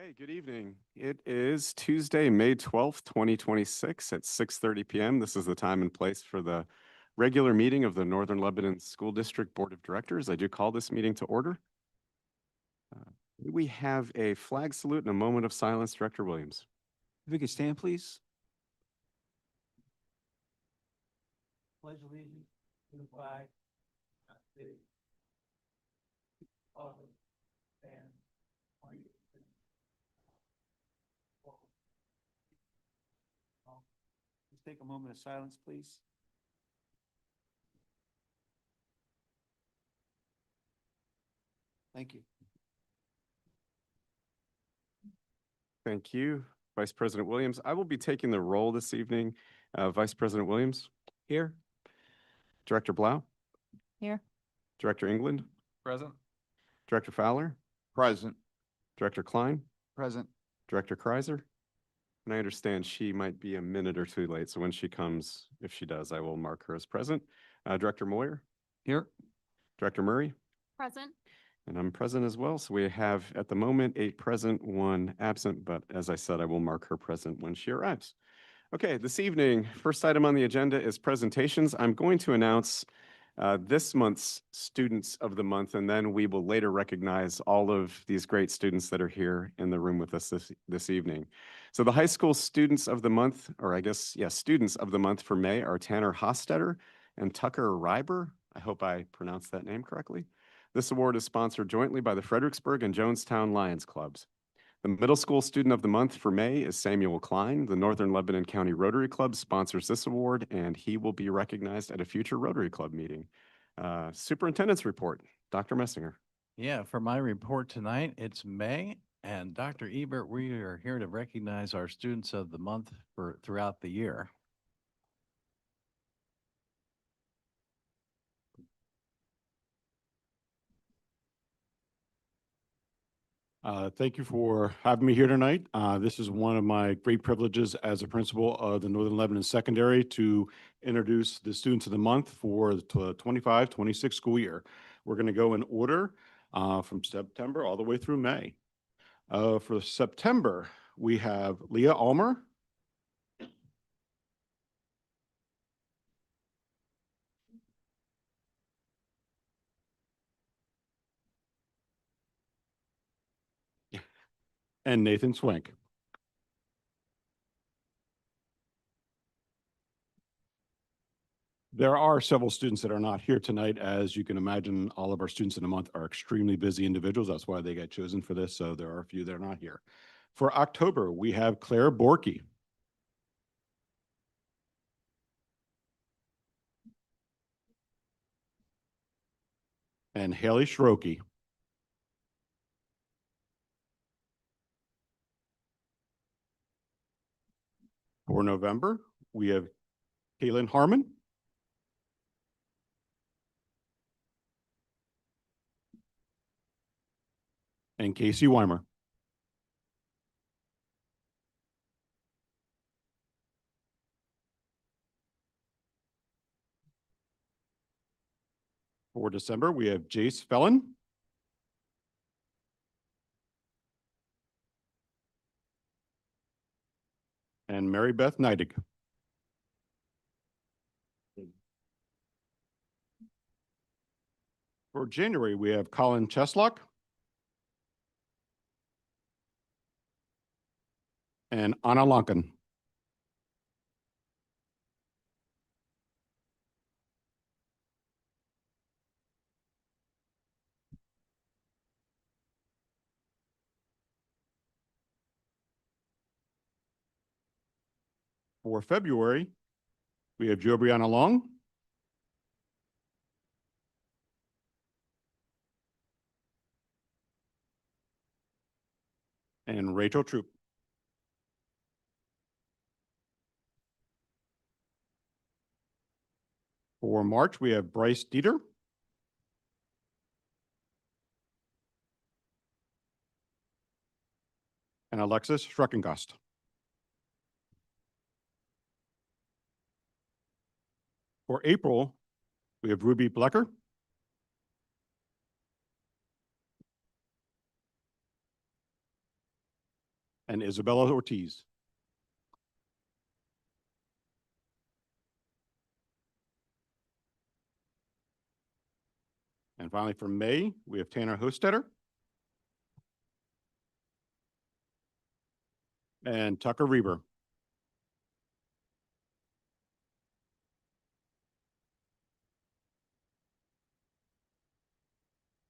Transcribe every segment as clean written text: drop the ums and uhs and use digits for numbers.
Okay, good evening. It is Tuesday, May 12th, 2026 at 6:30 p.m. This is the time and place for the regular meeting of the Northern Lebanon School District Board of Directors. I do call this meeting to order. We have a flag salute and a moment of silence. Director Williams. If we could stand, please. Pledge allegiance to the flag of the United States of Let's take a moment of silence, please. Thank you. Thank you, Vice President Williams. I will be taking the roll this evening. Vice President Williams. Here. Director Blau. Here. Director England. Present. Director Fowler. Present. Director Klein. Present. Director Kreiser. And I understand she might be a minute or two late, so when she comes, if she does, I will mark her as present. Director Moyer. Here. Director Murray. Present. And I'm present as well. So we have at the moment 8 present, 1 absent, but as I said, I will mark her present when she arrives. Okay, this evening, first item on the agenda is presentations. I'm going to announce this month's Students of the Month, and then we will later recognize all of these great students that are here in the room with us this evening. So the high school Students of the Month, or I guess, yeah, Students of the Month for May are Tanner Hostetter and Tucker Reiber. I hope I pronounced that name correctly. This award is sponsored jointly by the Fredericksburg and Jonestown Lions Clubs. The middle school student of the month for May is Samuel Klein. The Northern Lebanon County Rotary Club sponsors this award, and he will be recognized at a future Rotary Club meeting. Superintendent's report, Dr. Messinger. Yeah, for my report tonight, it's May, and Dr. Ebert, we are here to recognize our students of the month throughout the year. Thank you for having me here tonight. This is one of my great privileges as a principal of the Northern Lebanon Secondary to introduce the Students of the Month for the 25-26 school year. We're going to go in order from September all the way through May. For September, we have Leah Ulmer. And Nathan Swank. There are several students that are not here tonight. As you can imagine, all of our students in the month are extremely busy individuals. That's why they get chosen for this. So there are a few that are not here. For October, we have Claire Borky. And Haley Schroke. For November, we have Kaylin Harmon. And Casey Weimer. For December, we have Jace Felon. And Mary Beth Neidig. For January, we have Colin Cheslock. And Anna Lonkin. For February, we have Jo Brianna Long. And Rachel Troop. For March, we have Bryce Dieter. And Alexis Schreckengost. For April, we have Ruby Blecker. and Isabella Ortiz. And finally, for May, we have Tanner Hostetter and Tucker Reber.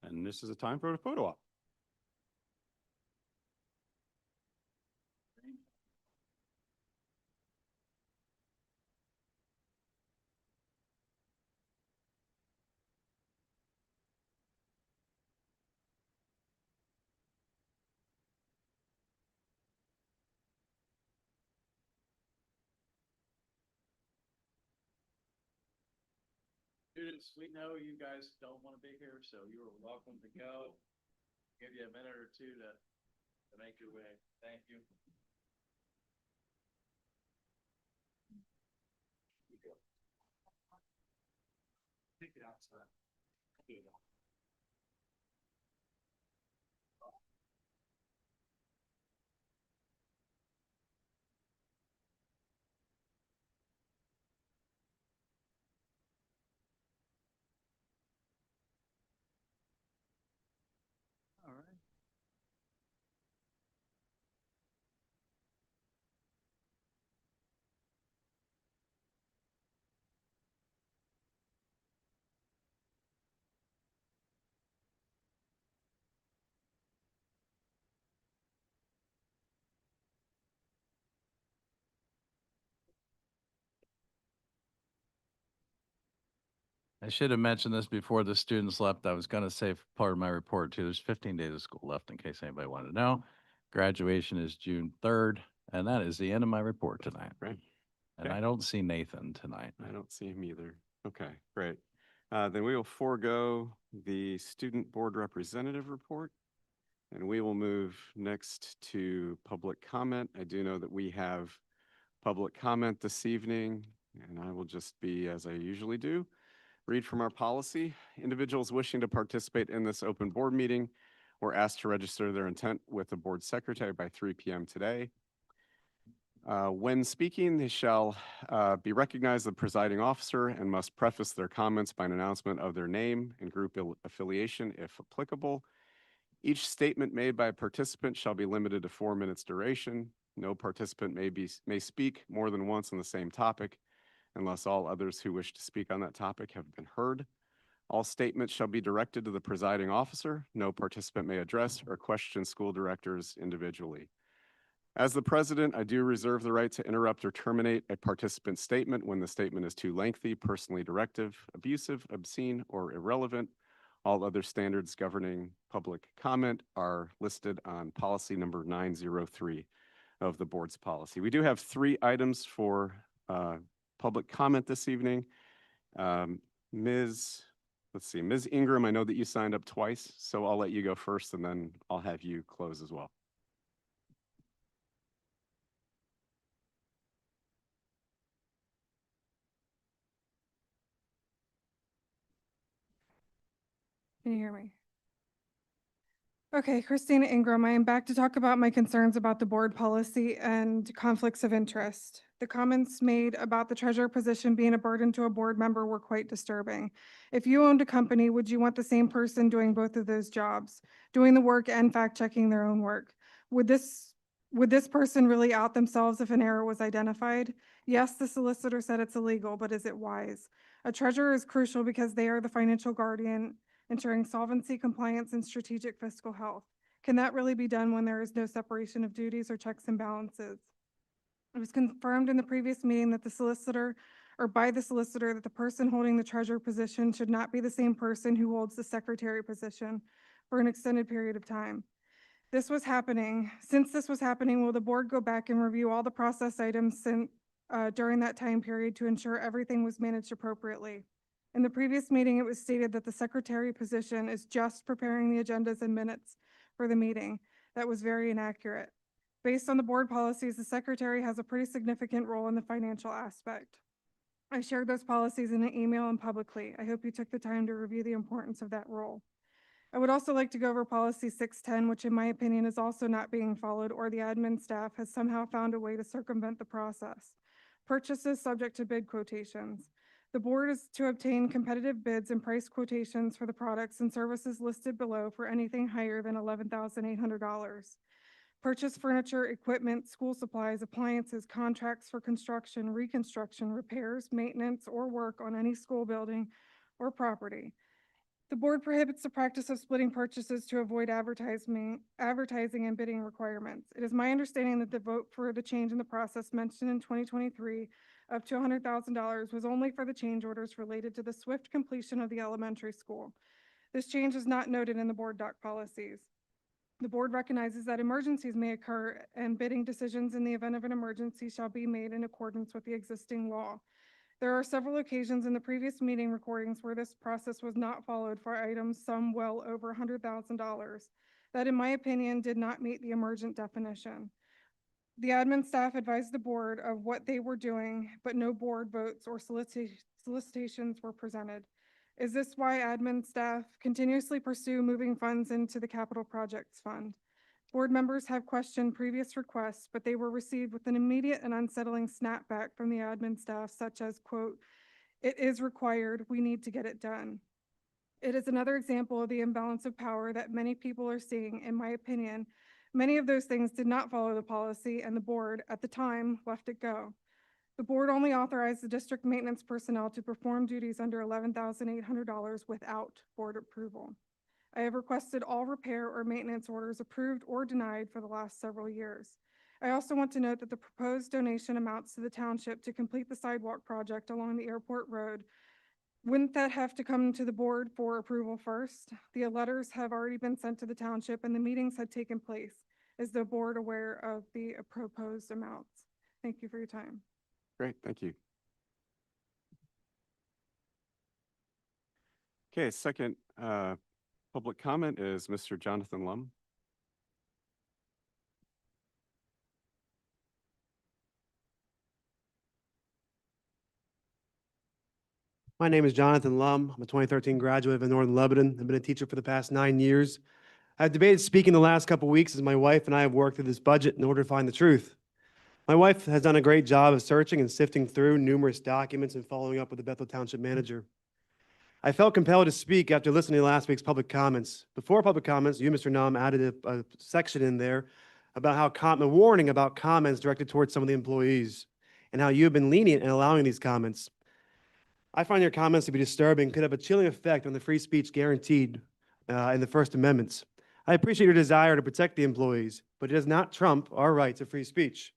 And this is a time for a photo op. Students, we know you guys don't want to be here, so you are welcome to go. Give you a minute or two to make your way. Thank you. Take it outside. All right. I should have mentioned this before the students left. I was going to say part of my report too. There's 15 days of school left in case anybody wanted to know. Graduation is June 3rd, and that is the end of my report tonight. Right. And Okay. I don't see Nathan tonight. I don't see him either. Okay, great. Then we will forego the student board representative report. And we will move next to public comment. I do know that we have public comment this evening, and I will just be, as I usually do, read from our policy. Individuals wishing to participate in this open board meeting were asked to register their intent with the board secretary by 3 p.m. today. When speaking, they shall be recognized the presiding officer and must preface their comments by an announcement of their name and group affiliation, if applicable. Each statement made by a participant shall be limited to 4 minutes duration. No participant may speak more than once on the same topic unless all others who wish to speak on that topic have been heard. All statements shall be directed to the presiding officer. No participant may address or question school directors individually. As the president, I do reserve the right to interrupt or terminate a participant's statement when the statement is too lengthy, personally directive, abusive, obscene, or irrelevant. All other standards governing public comment are listed on policy number 903 of the board's policy. We do have 3 items for public comment this evening. Ms. Ingram, I know that you signed up twice, so I'll let you go first and then I'll have you close as well. Can you hear me? Okay, Christina Ingram, I am back to talk about my concerns about the board policy and conflicts of interest. The comments made about the treasurer position being a burden to a board member were quite disturbing. If you owned a company, would you want the same person doing both of those jobs, doing the work and fact-checking their own work? Would this person really out themselves if an error was identified? Yes, the solicitor said it's illegal, but is it wise? A treasurer is crucial because they are the financial guardian, ensuring solvency, compliance, and strategic fiscal health. Can that really be done when there is no separation of duties or checks and balances? It was confirmed in the previous meeting that the solicitor, or by the solicitor, that the person holding the treasurer position should not be the same person who holds the secretary position for an extended period of time. Since this was happening, will the board go back and review all the process items during that time period to ensure everything was managed appropriately? In the previous meeting, it was stated that the secretary position is just preparing the agendas and minutes for the meeting. That was very inaccurate. Based on the board policies, the secretary has a pretty significant role in the financial aspect. I shared those policies in an email and publicly. I hope you took the time to review the importance of that role. I would also like to go over policy 610, which in my opinion is also not being followed, or the admin staff has somehow found a way to circumvent the process. Purchases subject to bid quotations. The board is to obtain competitive bids and price quotations for the products and services listed below for anything higher than $11,800. Purchase furniture, equipment, school supplies, appliances, contracts for construction, reconstruction, repairs, maintenance, or work on any school building or property. The board prohibits the practice of splitting purchases to avoid advertising and bidding requirements. It is my understanding that the vote for the change in the process mentioned in 2023 up to $100,000 was only for the change orders related to the swift completion of the elementary school. This change is not noted in the board doc policies. The board recognizes that emergencies may occur and bidding decisions in the event of an emergency shall be made in accordance with the existing law. There are several occasions in the previous meeting recordings where this process was not followed for items, some well over $100,000, that in my opinion did not meet the emergent definition. The admin staff advised the board of what they were doing, but no board votes or solicitations were presented. Is this why admin staff continuously pursue moving funds into the capital projects fund? Board members have questioned previous requests, but they were received with an immediate and unsettling snapback from the admin staff, such as, quote, "It is required, we need to get it done." It is another example of the imbalance of power that many people are seeing. In my opinion, many of those things did not follow the policy, and the board, at the time, let it go. The board only authorized the district maintenance personnel to perform duties under $11,800 without board approval. I have requested all repair or maintenance orders approved or denied for the last several years. I also want to note that the proposed donation amounts to the township to complete the sidewalk project along the airport road. Wouldn't that have to come to the board for approval first? The letters have already been sent to the township and the meetings had taken place. Is the board aware of the proposed amounts? Thank you for your time. Great, thank you. Okay, second public comment is Mr. Jonathan Lum. My name is Jonathan Lum. I'm a 2013 graduate of Northern Lebanon. I've been a teacher for the past 9 years. I've debated speaking the last couple of weeks as my wife and I have worked through this budget in order to find the truth. My wife has done a great job of searching and sifting through numerous documents and following up with the Bethel Township manager. I felt compelled to speak after listening to last week's public comments. Before public comments, you, Mr. Nam, added a section in there about how a warning about comments directed towards some of the employees and how you have been lenient in allowing these comments. I find your comments to be disturbing, could have a chilling effect on the free speech guaranteed in the First Amendment. I appreciate your desire to protect the employees, but it does not trump our right to free speech.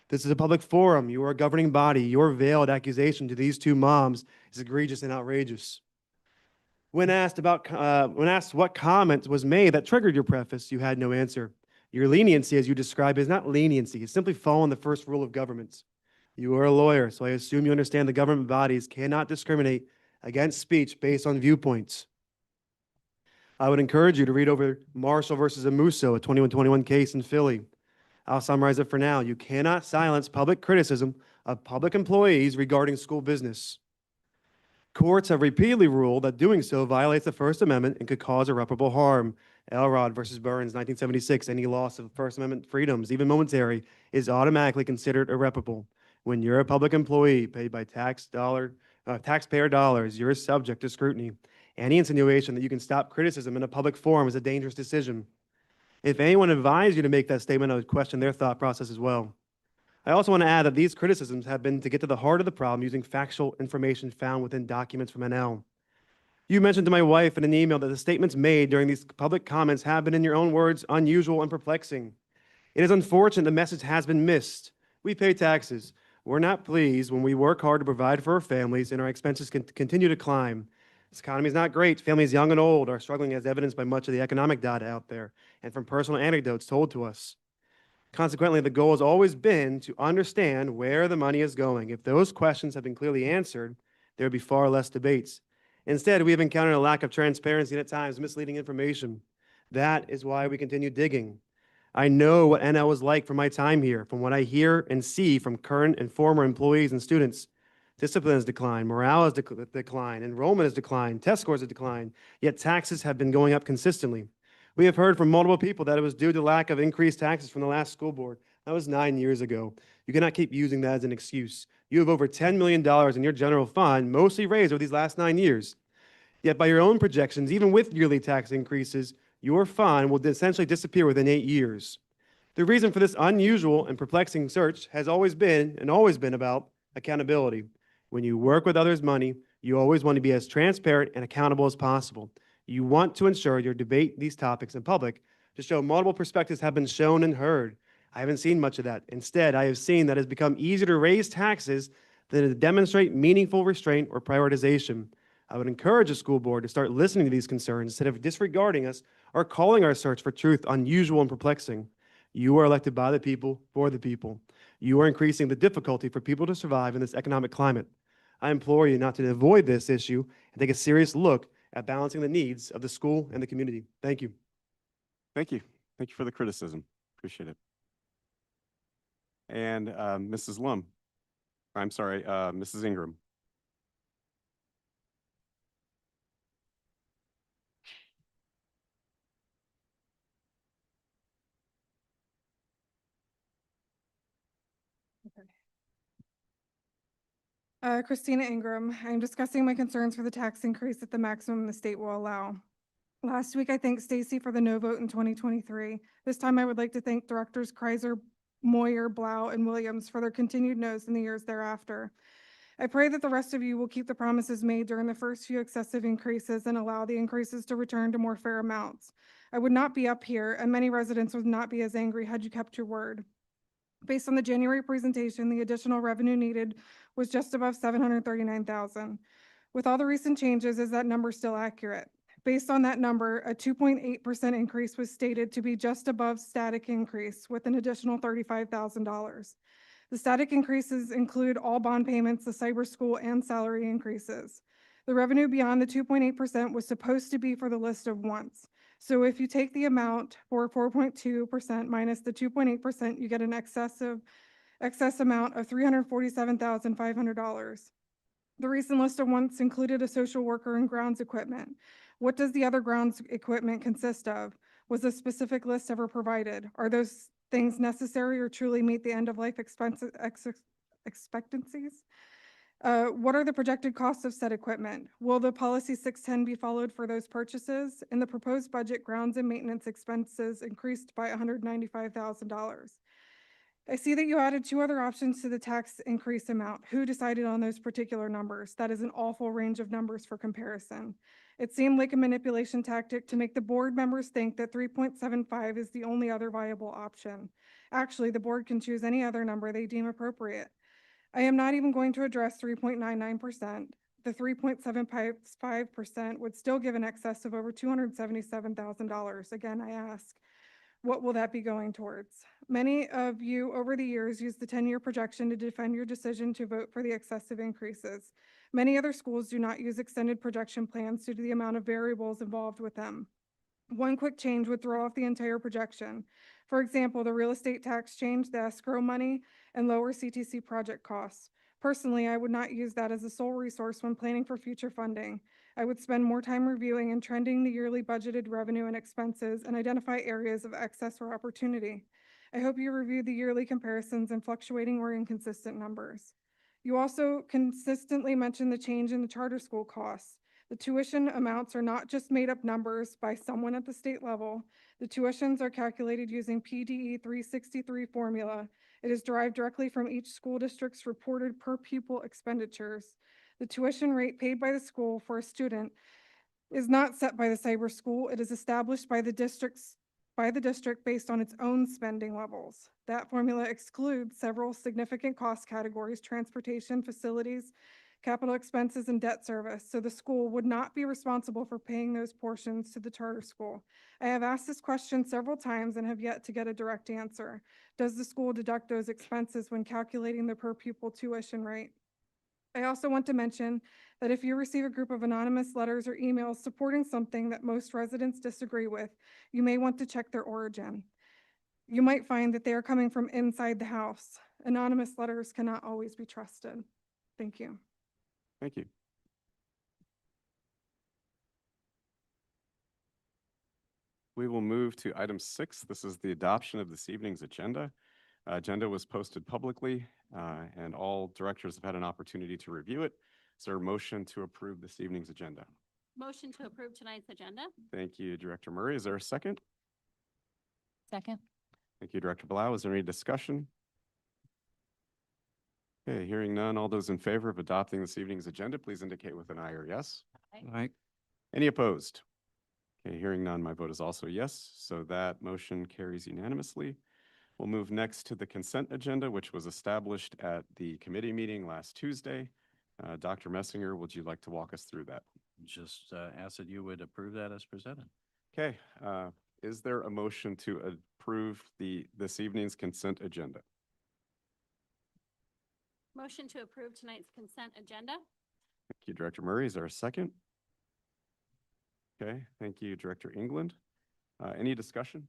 This is a public forum. You are a governing body. Your veiled accusation to these two moms is egregious and outrageous. When asked what comment was made that triggered your preface, you had no answer. Your leniency, as you describe, is not leniency. It's simply following the first rule of government. You are a lawyer, so I assume you understand the government bodies cannot discriminate against speech based on viewpoints. I would encourage you to read over Marshall versus Amuso, a 2121 case in Philly. I'll summarize it for now. You cannot silence public criticism of public employees regarding school business. Courts have repeatedly ruled that doing so violates the First Amendment and could cause irreparable harm. Elrod versus Burns, 1976, any loss of First Amendment freedoms, even momentary, is automatically considered irreparable. When you're a public employee paid by taxpayer dollars, you're subject to scrutiny. Any insinuation that you can stop criticism in a public forum is a dangerous decision. If anyone advised you to make that statement, I would question their thought process as well. I also want to add that these criticisms have been to get to the heart of the problem using factual information found within documents from NL. You mentioned to my wife in an email that the statements made during these public comments have been, in your own words, unusual and perplexing. It is unfortunate the message has been missed. We pay taxes. We're not pleased when we work hard to provide for our families and our expenses continue to climb. This economy is not great. Families young and old are struggling, as evidenced by much of the economic data out there and from personal anecdotes told to us. Consequently, the goal has always been to understand where the money is going. If those questions have been clearly answered, there would be far less debates. Instead, we have encountered a lack of transparency and at times misleading information. That is why we continue digging. I know what NL was like from my time here, from what I hear and see from current and former employees and students. Discipline has declined, morale has declined, enrollment has declined, test scores have declined, yet taxes have been going up consistently. We have heard from multiple people that it was due to lack of increased taxes from the last school board. That was 9 years ago. You cannot keep using that as an excuse. You have over $10 million in your general fund, mostly raised over these last 9 years. Yet by your own projections, even with yearly tax increases, your fund will essentially disappear within 8 years. The reason for this unusual and perplexing search has always been about accountability. When you work with others' money, you always want to be as transparent and accountable as possible. You want to ensure you debate these topics in public to show multiple perspectives have been shown and heard. I haven't seen much of that. Instead, I have seen that it has become easier to raise taxes than to demonstrate meaningful restraint or prioritization. I would encourage the school board to start listening to these concerns instead of disregarding us or calling our search for truth unusual and perplexing. You are elected by the people, for the people. You are increasing the difficulty for people to survive in this economic climate. I implore you not to avoid this issue and take a serious look at balancing the needs of the school and the community. Thank you. Thank you. Thank you for the criticism. Appreciate it. And Mrs. Lum, I'm sorry, Mrs. Ingram. Christina Ingram. I'm discussing my concerns for the tax increase at the maximum the state will allow. Last week, I thanked Stacy for the no vote in 2023. This time, I would like to thank Directors Kreiser, Moyer, Blau, and Williams for their continued no's in the years thereafter. I pray that the rest of you will keep the promises made during the first few excessive increases and allow the increases to return to more fair amounts. I would not be up here, and many residents would not be as angry had you kept your word. Based on the January presentation, the additional revenue needed was just above $739,000. With all the recent changes, is that number still accurate? Based on that number, a 2.8% increase was stated to be just above static increase with an additional $35,000. The static increases include all bond payments, the cyber school, and salary increases. The revenue beyond the 2.8% was supposed to be for the list of wants. So if you take the amount for 4.2% minus the 2.8%, you get an excess amount of $347,500. The recent list of wants included a social worker and grounds equipment. What does the other grounds equipment consist of? Was a specific list ever provided? Are those things necessary or truly meet the end-of-life expectancies? What are the projected costs of said equipment? Will the policy 610 be followed for those purchases? In the proposed budget, grounds and maintenance expenses increased by $195,000. I see that you added two other options to the tax increase amount. Who decided on those particular numbers? That is an awful range of numbers for comparison. It seemed like a manipulation tactic to make the board members think that 3.75 is the only other viable option. Actually, the board can choose any other number they deem appropriate. I am not even going to address 3.99%. The 3.75% would still give an excess of over $277,000. Again, I ask, what will that be going towards? Many of you over the years used the 10-year projection to defend your decision to vote for the excessive increases. Many other schools do not use extended projection plans due to the amount of variables involved with them. One quick change would throw off the entire projection. For example, the real estate tax change, the escrow money, and lower CTC project costs. Personally, I would not use that as a sole resource when planning for future funding. I would spend more time reviewing and trending the yearly budgeted revenue and expenses and identify areas of excess or opportunity. I hope you review the yearly comparisons and fluctuating or inconsistent numbers. You also consistently mention the change in the charter school costs. The tuition amounts are not just made up numbers by someone at the state level. The tuitions are calculated using PDE 363 formula. It is derived directly from each school district's reported per pupil expenditures. The tuition rate paid by the school for a student is not set by the cyber school. It is established by the district based on its own spending levels. That formula excludes several significant cost categories: transportation, facilities, capital expenses, and debt service, so the school would not be responsible for paying those portions to the charter school. I have asked this question several times and have yet to get a direct answer. Does the school deduct those expenses when calculating the per pupil tuition rate? I also want to mention that if you receive a group of anonymous letters or emails supporting something that most residents disagree with, you may want to check their origin. You might find that they are coming from inside the house. Anonymous letters cannot always be trusted. Thank you. Thank you. We will move to item 6. This is the adoption of this evening's agenda. Agenda was posted publicly, and all directors have had an opportunity to review it. Is there a motion to approve this evening's agenda? Motion to approve tonight's agenda? Thank you, Director Murray. Is there a second? Second. Thank you, Director Blau. Is there any discussion? Okay, hearing none. All those in favor of adopting this evening's agenda, please indicate with an aye or yes. Aye. Any opposed? Okay, hearing none, my vote is also yes, so that motion carries unanimously. We'll move next to the consent agenda, which was established at the committee meeting last Tuesday. Dr. Messinger, would you like to walk us through that? Just ask that you would approve that as presented. Okay, is there a motion to approve this evening's consent agenda? Motion to approve tonight's consent agenda? Thank you, Director Murray. Is there a second? Okay, thank you, Director England. Any discussion?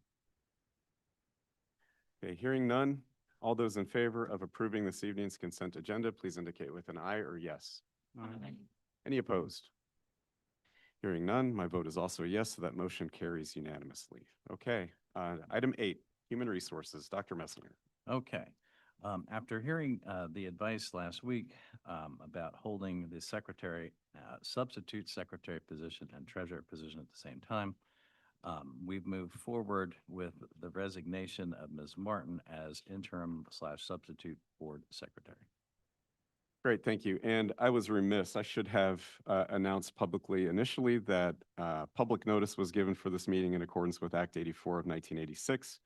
Okay, hearing none. All those in favor of approving this evening's consent agenda, please indicate with an aye or yes. Any opposed? Hearing none, my vote is also yes, so that motion carries unanimously. Okay, item 8, Human Resources. Dr. Messinger. Okay. After hearing the advice last week about holding the secretary, substitute secretary position and treasurer position at the same time, we've moved forward with the resignation of Ms. Martin as interim/substitute board secretary. Great, thank you. And I was remiss, I should have announced publicly initially that public notice was given for this meeting in accordance with Act 84 of 1986.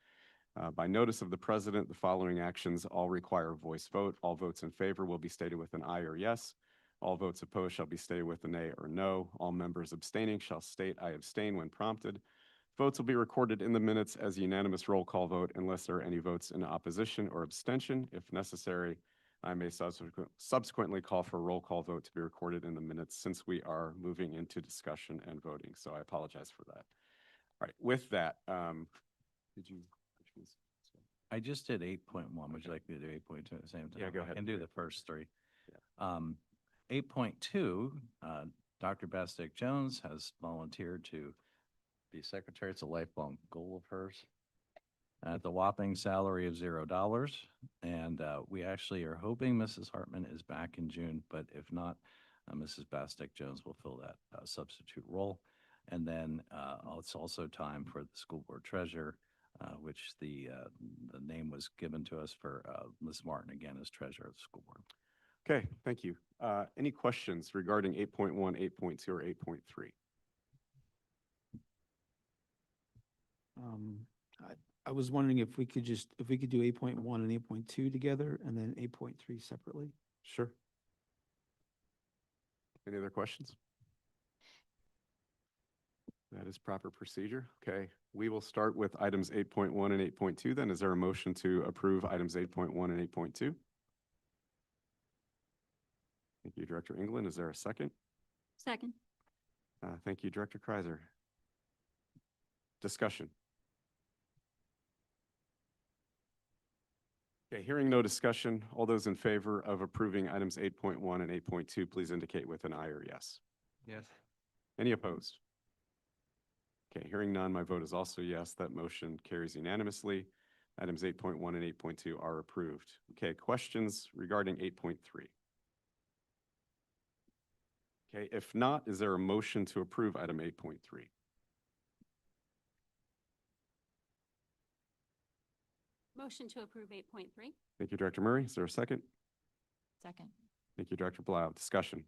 By notice of the president, the following actions all require a voice vote. All votes in favor will be stated with an aye or yes. All votes opposed shall be stated with a nay or no. All members abstaining shall state I abstain when prompted. Votes will be recorded in the minutes as a unanimous roll call vote unless there are any votes in opposition or abstention. If necessary, I may subsequently call for a roll call vote to be recorded in the minutes since we are moving into discussion and voting. So I apologize for that. All right, with that, did you? I just did 8.1. Would you like me to do 8.2 at the same time? Yeah, go ahead. I can do the first three. Yeah. 8.2, Dr. Bastic Jones has volunteered to be secretary. It's a lifelong goal of hers. At the whopping salary of $0. And we actually are hoping Mrs. Hartman is back in June, but if not, Mrs. Bastic Jones will fill that substitute role. And then it's also time for the school board treasurer, which the name was given to us for Ms. Martin again as treasurer of the school board. Okay, thank you. Any questions regarding 8.1, 8.2, or 8.3? I was wondering if we could do 8.1 and 8.2 together and then 8.3 separately. Sure. Any other questions? That is proper procedure. Okay, we will start with items 8.1 and 8.2 then. Is there a motion to approve items 8.1 and 8.2? Thank you, Director England. Is there a second? Second. Thank you, Director Kreiser. Discussion. Okay, hearing no discussion, all those in favor of approving items 8.1 and 8.2, please indicate with an aye or yes. Yes. Any opposed? Okay, hearing none, my vote is also yes. That motion carries unanimously. Items 8.1 and 8.2 are approved. Okay, questions regarding 8.3? Okay, if not, is there a motion to approve item 8.3? Motion to approve 8.3? Thank you, Director Murray. Is there a second? Second. Thank you, Director Blau. Discussion.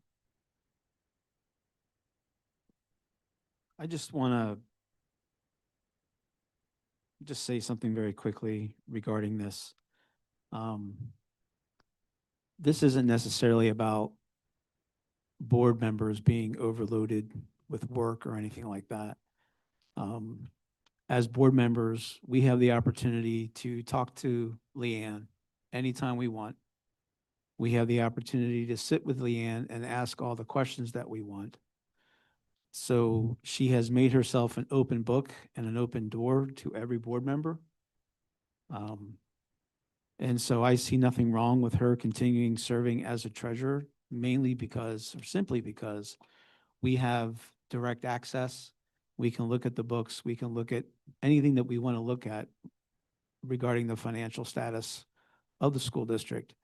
I just want to say something very quickly regarding this. This isn't necessarily about board members being overloaded with work or anything like that. As board members, we have the opportunity to talk to Leanne anytime we want. We have the opportunity to sit with Leanne and ask all the questions that we want. So she has made herself an open book and an open door to every board member. And so I see nothing wrong with her continuing serving as a treasurer mainly because, or simply because, we have direct access. We can look at the books, we can look at anything that we want to look at regarding the financial status of the school district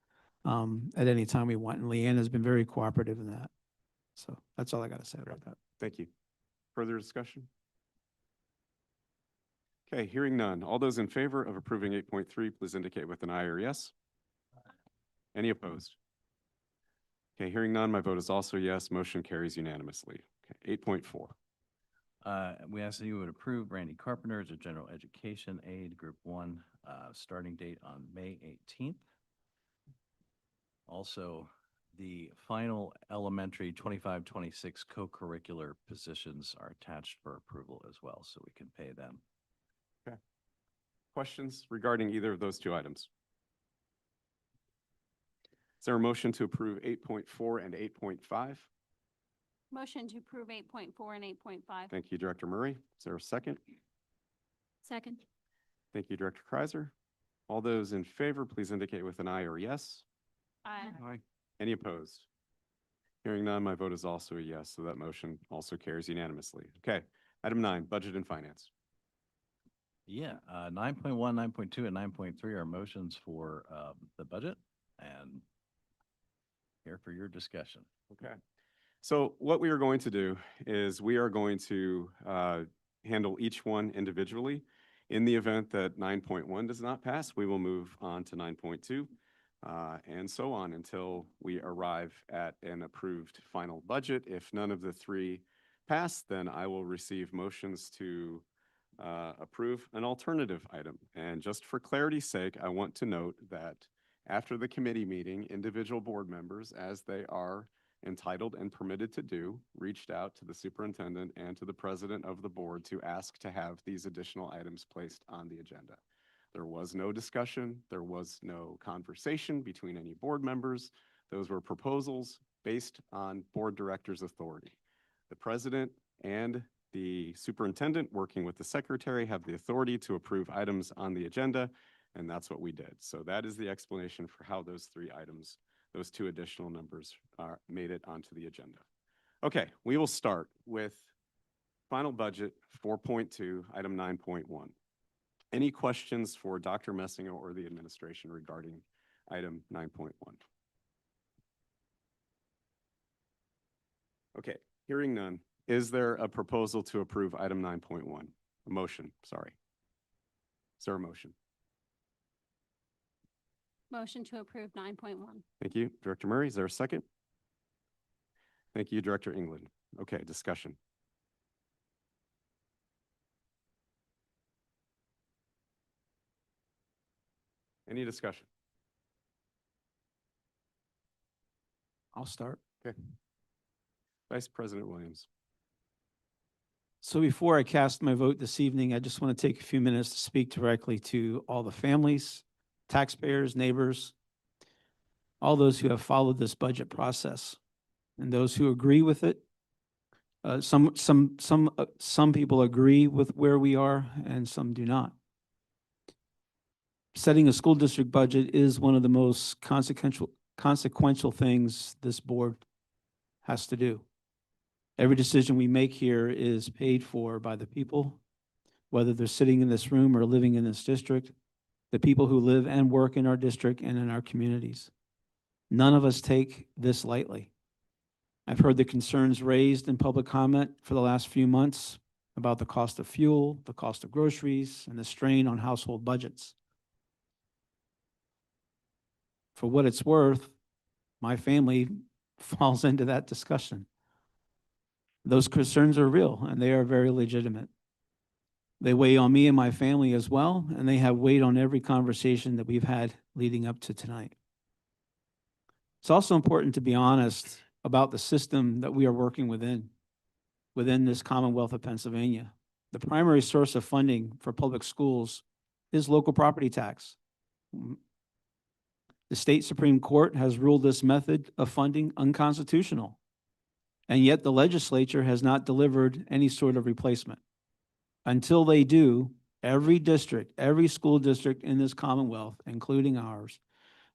at any time we want. And Leanne has been very cooperative in that. So that's all I got to say about that. Thank you. Further discussion? Okay, hearing none. All those in favor of approving 8.3, please indicate with an aye or yes. Any opposed? Okay, hearing none, my vote is also yes. Motion carries unanimously. Okay, 8.4. We ask that you would approve Randy Carpenter as a general education aide, Group 1, starting date on May 18th. Also, the final elementary 25-26 co-curricular positions are attached for approval as well, so we can pay them. Questions regarding either of those two items? Is there a motion to approve 8.4 and 8.5? Motion to approve 8.4 and 8.5. Thank you, Director Murray. Is there a second? Second. Thank you, Director Kreiser. All those in favor, please indicate with an aye or yes. Aye. Any opposed? Hearing none, my vote is also a yes, so that motion also carries unanimously. Okay, item 9, Budget and Finance. Yeah, 9.1, 9.2, and 9.3 are motions for the budget, and here for your discussion. Okay. So what we are going to do is we are going to handle each one individually. In the event that 9.1 does not pass, we will move on to 9.2 and so on until we arrive at an approved final budget. If none of the three pass, then I will receive motions to approve an alternative item. And just for clarity's sake, I want to note that after the committee meeting, individual board members, as they are entitled and permitted to do, reached out to the superintendent and to the president of the board to ask to have these additional items placed on the agenda. There was no discussion, there was no conversation between any board members. Those were proposals based on board director's authority. The president and the superintendent, working with the secretary, have the authority to approve items on the agenda, and that's what we did. So that is the explanation for how those three items, those two additional numbers, made it onto the agenda. Okay, we will start with final budget 4.2, item 9.1. Any questions for Dr. Messinger or the administration regarding item 9.1? Okay, hearing none. Is there a proposal to approve item 9.1? A motion, sorry. Is there a motion? Motion to approve 9.1. Thank you. Director Murray, is there a second? Thank you, Director England. Okay, discussion. Any discussion? I'll start. Okay. Vice President Williams. So before I cast my vote this evening, I just want to take a few minutes to speak directly to all the families, taxpayers, neighbors, all those who have followed this budget process, and those who agree with it. Some people agree with where we are, and some do not. Setting a school district budget is one of the most consequential things this board has to do. Every decision we make here is paid for by the people, whether they're sitting in this room or living in this district, the people who live and work in our district and in our communities. None of us take this lightly. I've heard the concerns raised in public comment for the last few months about the cost of fuel, the cost of groceries, and the strain on household budgets. For what it's worth, my family falls into that discussion. Those concerns are real, and they are very legitimate. They weigh on me and my family as well, and they have weighed on every conversation that we've had leading up to tonight. It's also important to be honest about the system that we are working within this Commonwealth of Pennsylvania. The primary source of funding for public schools is local property tax. The state Supreme Court has ruled this method of funding unconstitutional, and yet the legislature has not delivered any sort of replacement. Until they do, every district, every school district in this Commonwealth, including ours,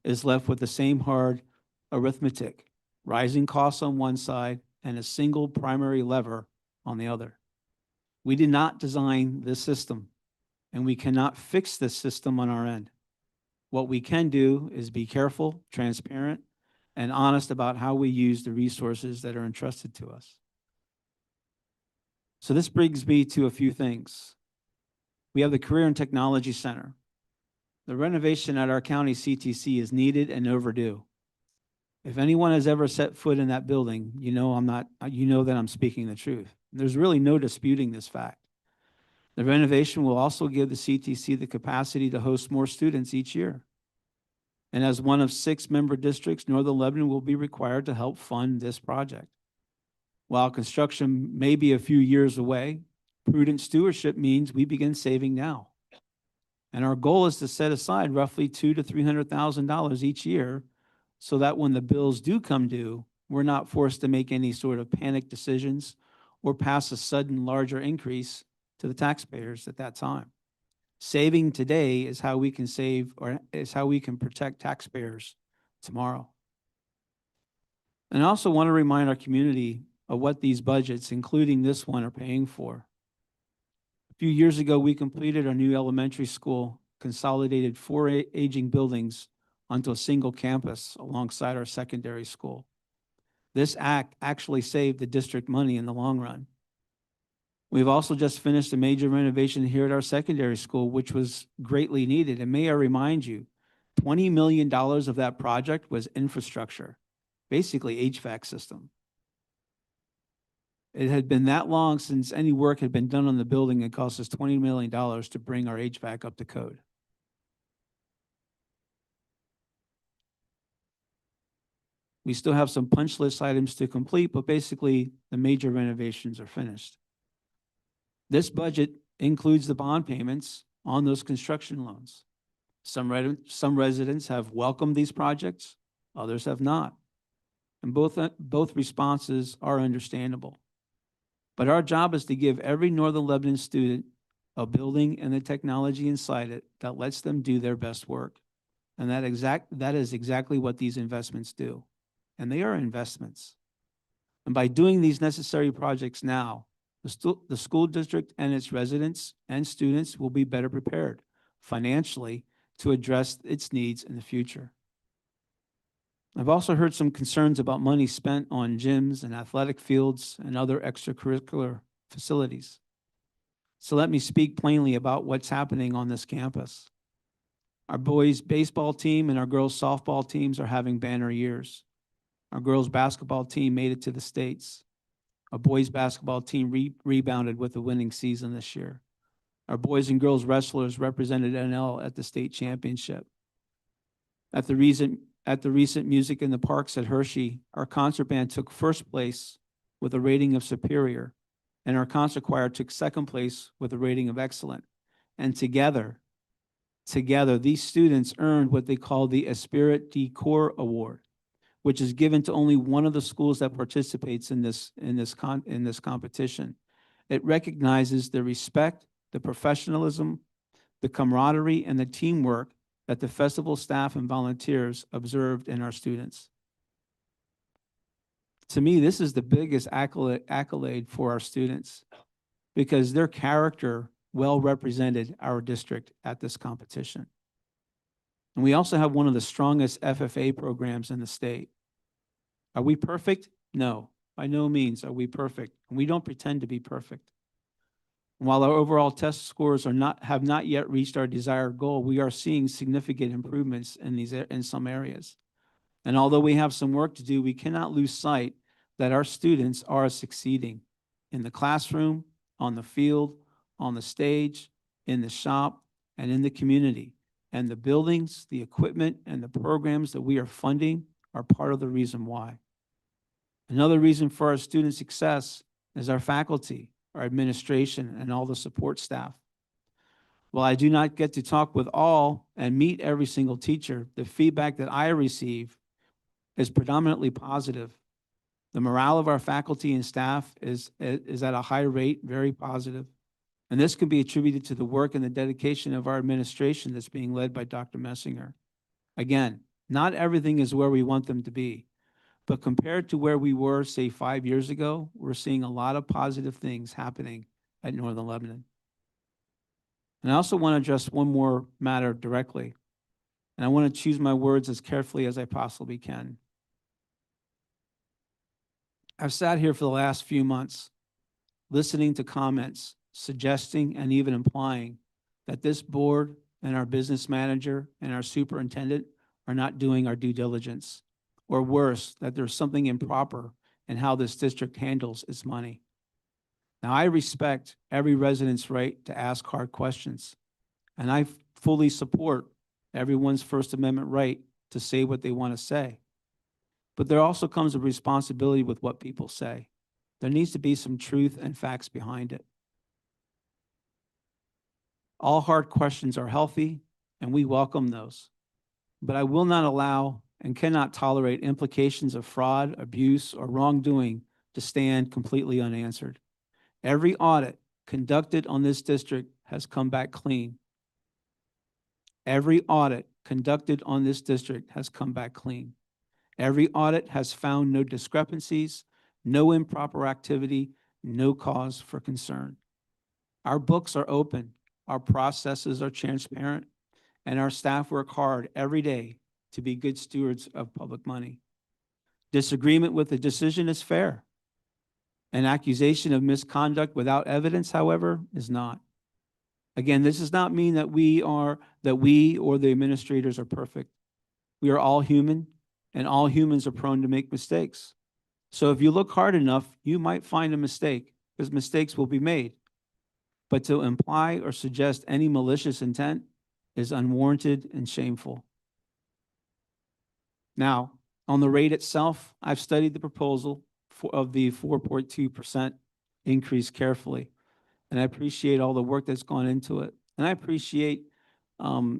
is left with the same hard arithmetic. rising costs on one side and a single primary lever on the other. We did not design this system, and we cannot fix this system on our end. What we can do is be careful, transparent, and honest about how we use the resources that are entrusted to us. So this brings me to a few things. We have the Career and Technology Center. The renovation at our county CTC is needed and overdue. If anyone has ever set foot in that building, you know that I'm speaking the truth. There's really no disputing this fact. The renovation will also give the CTC the capacity to host more students each year. And as one of 6 member districts, Northern Lebanon will be required to help fund this project. While construction may be a few years away, prudent stewardship means we begin saving now. And our goal is to set aside roughly $200,000 to $300,000 each year so that when the bills do come due, we're not forced to make any sort of panic decisions or pass a sudden larger increase to the taxpayers at that time. Saving today is how we can save, or is how we can protect taxpayers tomorrow. And I also want to remind our community of what these budgets, including this one, are paying for. A few years ago, we completed our new elementary school, consolidated 4 aging buildings onto a single campus alongside our secondary school. This act actually saved the district money in the long run. We've also just finished a major renovation here at our secondary school, which was greatly needed. And may I remind you, $20 million of that project was infrastructure, basically HVAC system. It had been that long since any work had been done on the building. It cost us $20 million to bring our HVAC up to code. We still have some punch list items to complete, but basically the major renovations are finished. This budget includes the bond payments on those construction loans. Some residents have welcomed these projects, others have not. And both responses are understandable. But our job is to give every Northern Lebanon student a building and the technology inside it that lets them do their best work. And that is exactly what these investments do. And they are investments. And by doing these necessary projects now, the school district and its residents and students will be better prepared financially to address its needs in the future. I've also heard some concerns about money spent on gyms and athletic fields and other extracurricular facilities. So let me speak plainly about what's happening on this campus. Our boys' baseball team and our girls' softball teams are having banner years. Our girls' basketball team made it to the States. Our boys' basketball team rebounded with a winning season this year. Our boys and girls wrestlers represented NL at the state championship. At the recent Music in the Parks at Hershey, our concert band took first place with a rating of superior, and our concert choir took second place with a rating of excellent. And together, these students earned what they call the Esprit de Corps Award, which is given to only one of the schools that participates in this competition. It recognizes the respect, the professionalism, the camaraderie, and the teamwork that the festival staff and volunteers observed in our students. To me, this is the biggest accolade for our students because their character well represented our district at this competition. And we also have one of the strongest FFA programs in the state. Are we perfect? No, by no means are we perfect. And we don't pretend to be perfect. While our overall test scores have not yet reached our desired goal, we are seeing significant improvements in some areas. And although we have some work to do, we cannot lose sight that our students are succeeding in the classroom, on the field, on the stage, in the shop, and in the community. And the buildings, the equipment, and the programs that we are funding are part of the reason why. Another reason for our student success is our faculty, our administration, and all the support staff. While I do not get to talk with all and meet every single teacher, the feedback that I receive is predominantly positive. The morale of our faculty and staff is at a high rate, very positive. And this can be attributed to the work and the dedication of our administration that's being led by Dr. Messinger. Again, not everything is where we want them to be, But compared to where we were, say, 5 years ago, we're seeing a lot of positive things happening at Northern Lebanon. And I also want to address one more matter directly. And I want to choose my words as carefully as I possibly can. I've sat here for the last few months listening to comments suggesting and even implying that this board and our business manager and our superintendent are not doing our due diligence, or worse, that there's something improper in how this district handles its money. Now, I respect every resident's right to ask hard questions, and I fully support everyone's First Amendment right to say what they want to say. But there also comes a responsibility with what people say. There needs to be some truth and facts behind it. All hard questions are healthy, and we welcome those. But I will not allow and cannot tolerate implications of fraud, abuse, or wrongdoing to stand completely unanswered. Every audit conducted on this district has come back clean. Every audit conducted on this district has come back clean. Every audit has found no discrepancies, no improper activity, no cause for concern. Our books are open, our processes are transparent, and our staff work hard every day to be good stewards of public money. Disagreement with the decision is fair. An accusation of misconduct without evidence, however, is not. Again, this does not mean that we or the administrators are perfect. We are all human, and all humans are prone to make mistakes. So if you look hard enough, you might find a mistake, because mistakes will be made. But to imply or suggest any malicious intent is unwarranted and shameful. Now, on the rate itself, I've studied the proposal of the 4.2% increase carefully, and I appreciate all the work that's gone into it. And I appreciate over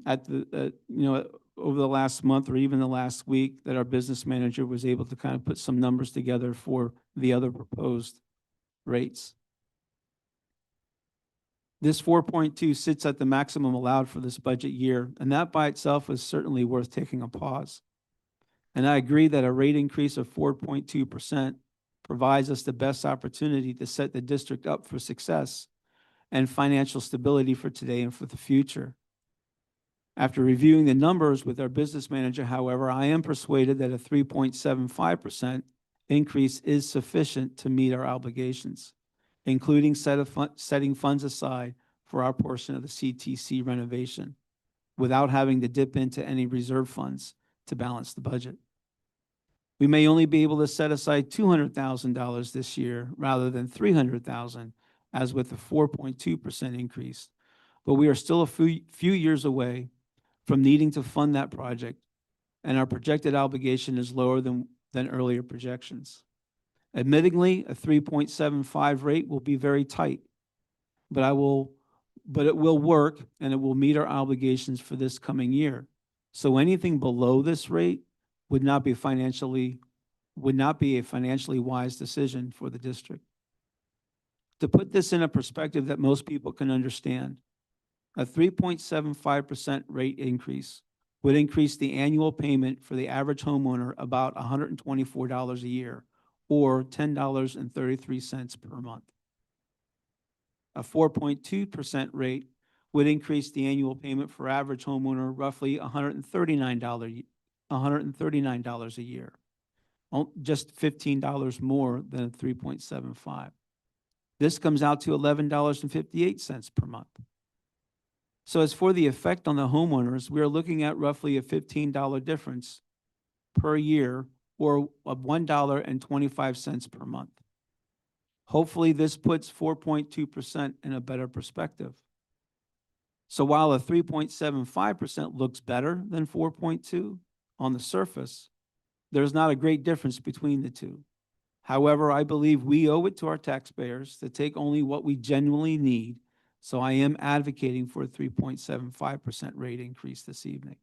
the last month or even the last week that our business manager was able to kind of put some numbers together for the other proposed rates. This 4.2 sits at the maximum allowed for this budget year, and that by itself is certainly worth taking a pause. And I agree that a rate increase of 4.2% provides us the best opportunity to set the district up for success and financial stability for today and for the future. After reviewing the numbers with our business manager, however, I am persuaded that a 3.75% increase is sufficient to meet our obligations, including setting funds aside for our portion of the CTC renovation, without having to dip into any reserve funds to balance the budget. We may only be able to set aside $200,000 this year rather than $300,000, as with the 4.2% increase. But we are still a few years away from needing to fund that project, and our projected obligation is lower than earlier projections. Admittingly, a 3.75 rate will be very tight, but it will work, and it will meet our obligations for this coming year. So anything below this rate would not be a financially wise decision for the district. To put this in a perspective that most people can understand, a 3.75% rate increase would increase the annual payment for the average homeowner about $124 a year, or $10.33 per month. A 4.2% rate would increase the annual payment for average homeowner roughly $139 a year, just $15 more than a 3.75. This comes out to $11.58 per month. So as for the effect on the homeowners, we are looking at roughly a $15 difference per year, or $1.25 per month. Hopefully this puts 4.2% in a better perspective. So while a 3.75% looks better than 4.2 on the surface, there's not a great difference between the two. However, I believe we owe it to our taxpayers to take only what we genuinely need, so I am advocating for a 3.75% rate increase this evening.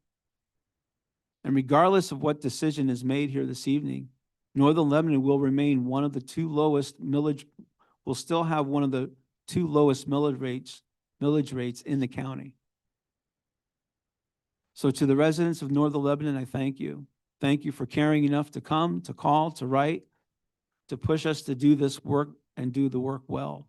And regardless of what decision is made here this evening, Northern Lebanon will remain one of the two lowest millage, will still have one of the two lowest millage rates in the county. So to the residents of Northern Lebanon, I thank you. thank you for caring enough to come, to call, to write, to push us to do this work and do the work well.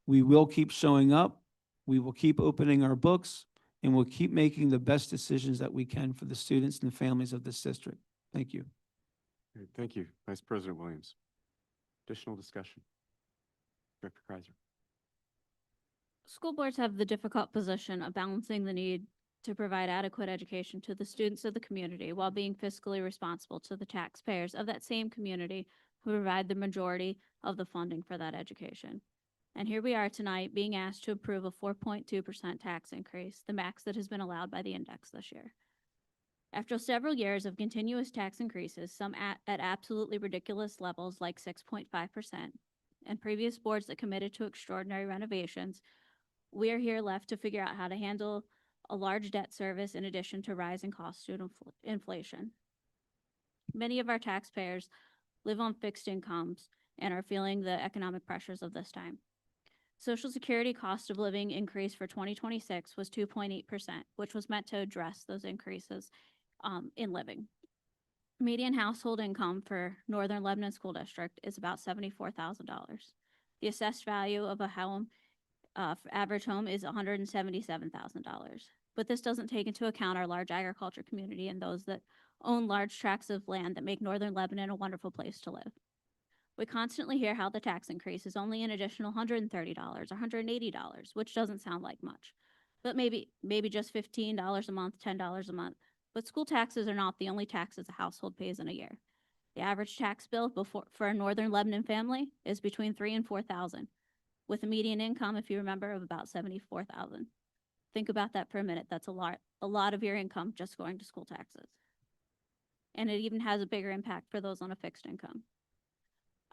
We will keep showing up. We will keep opening our books, and we'll keep making the best decisions that we can for the students and the families of this district. Thank you. Great, thank you, Vice President Williams. Additional discussion? Director Kreiser. School boards have the difficult position of balancing the need to provide adequate education to the students of the community while being fiscally responsible to the taxpayers of that same community who provide the majority of the funding for that education. And here we are tonight being asked to approve a 4.2% tax increase, the max that has been allowed by the index this year. After several years of continuous tax increases, some at absolutely ridiculous levels like 6.5%, and previous boards that committed to extraordinary renovations, we are here left to figure out how to handle a large debt service in addition to rising costs due to inflation. Many of our taxpayers live on fixed incomes and are feeling the economic pressures of this time. Social Security cost of living increase for 2026 was 2.8%, which was meant to address those increases in living. Median household income for Northern Lebanon School District is about $74,000. The assessed value of a home, average home, is $177,000. But this doesn't take into account our large agriculture community and those that own large tracts of land that make Northern Lebanon a wonderful place to live. We constantly hear how the tax increase is only an additional $130 or $180, which doesn't sound like much. But maybe just $15 a month, $10 a month. But school taxes are not the only taxes a household pays in a year. The average tax bill for a Northern Lebanon family is between $3,000 and $4,000, with a median income, if you remember, of about $74,000. Think about that for a minute. That's a lot of your income just going to school taxes. And it even has a bigger impact for those on a fixed income.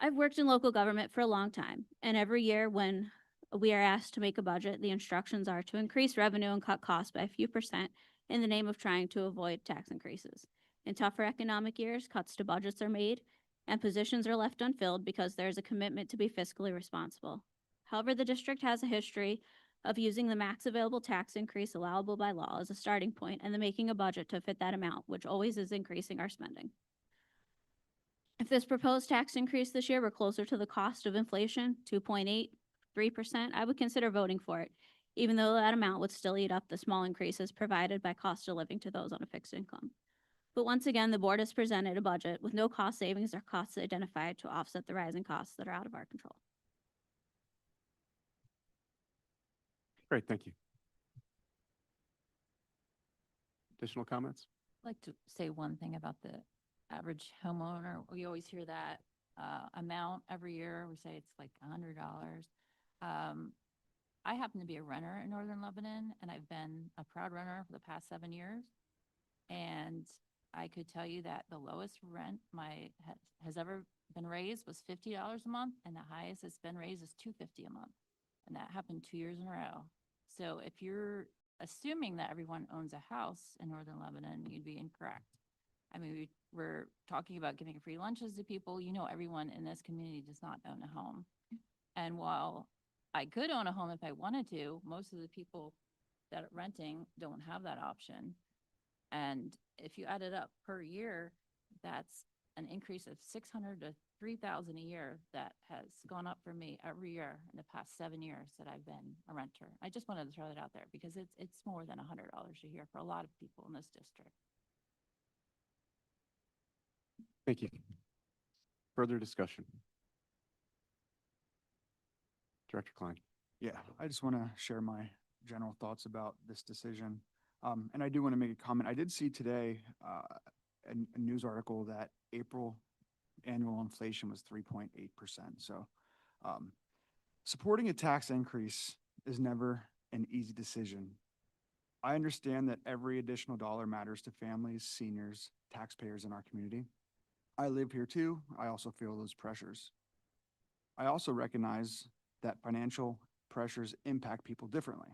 I've worked in local government for a long time, and every year when we are asked to make a budget, the instructions are to increase revenue and cut costs by a few percent in the name of trying to avoid tax increases. In tougher economic years, cuts to budgets are made, and positions are left unfilled because there is a commitment to be fiscally responsible. However, the district has a history of using the max available tax increase allowable by law as a starting point and then making a budget to fit that amount, which always is increasing our spending. If this proposed tax increase this year were closer to the cost of inflation, 2.8, 3%, I would consider voting for it, even though that amount would still eat up the small increases provided by cost of living to those on a fixed income. But once again, the board has presented a budget with no cost savings or costs identified to offset the rising costs that are out of our control. Great, thank you. Additional comments? I'd like to say one thing about the average homeowner. We always hear that amount every year. We say it's like $100. I happen to be a renter in Northern Lebanon, and I've been a proud renter for the past 7 years. And I could tell you that the lowest rent has ever been raised was $50 a month, and the highest it's been raised is $250 a month. And that happened 2 years in a row. So if you're assuming that everyone owns a house in Northern Lebanon, you'd be incorrect. I mean, we're talking about giving free lunches to people. You know, everyone in this community does not own a home. And while I could own a home if I wanted to, most of the people that are renting don't have that option. And if you add it up per year, that's an increase of $600 to $3,000 a year that has gone up for me every year in the past 7 years that I've been a renter. I just wanted to throw that out there because it's more than $100 a year for a lot of people in this district. Thank you. Further discussion? Director Klein. Yeah, I just want to share my general thoughts about this decision. And I do want to make a comment. I did see today a news article that April annual inflation was 3.8%. So supporting a tax increase is never an easy decision. I understand that every additional dollar matters to families, seniors, taxpayers in our community. I live here too. I also feel those pressures. I also recognize that financial pressures impact people differently.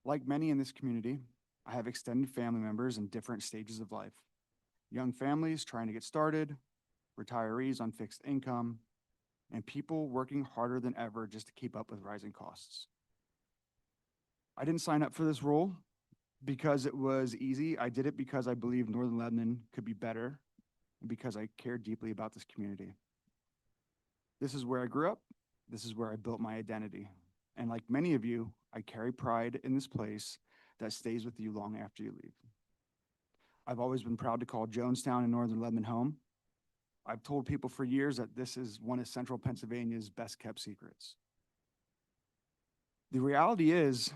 Like many in this community, I have extended family members in different stages of life. Young families trying to get started, retirees on fixed income, and people working harder than ever just to keep up with rising costs. I didn't sign up for this role, because it was easy. I did it because I believe Northern Lebanon could be better and because I care deeply about this community. This is where I grew up. This is where I built my identity. And like many of you, I carry pride in this place that stays with you long after you leave. I've always been proud to call Jonestown and Northern Lebanon home. I've told people for years that this is one of Central Pennsylvania's best kept secrets. The reality is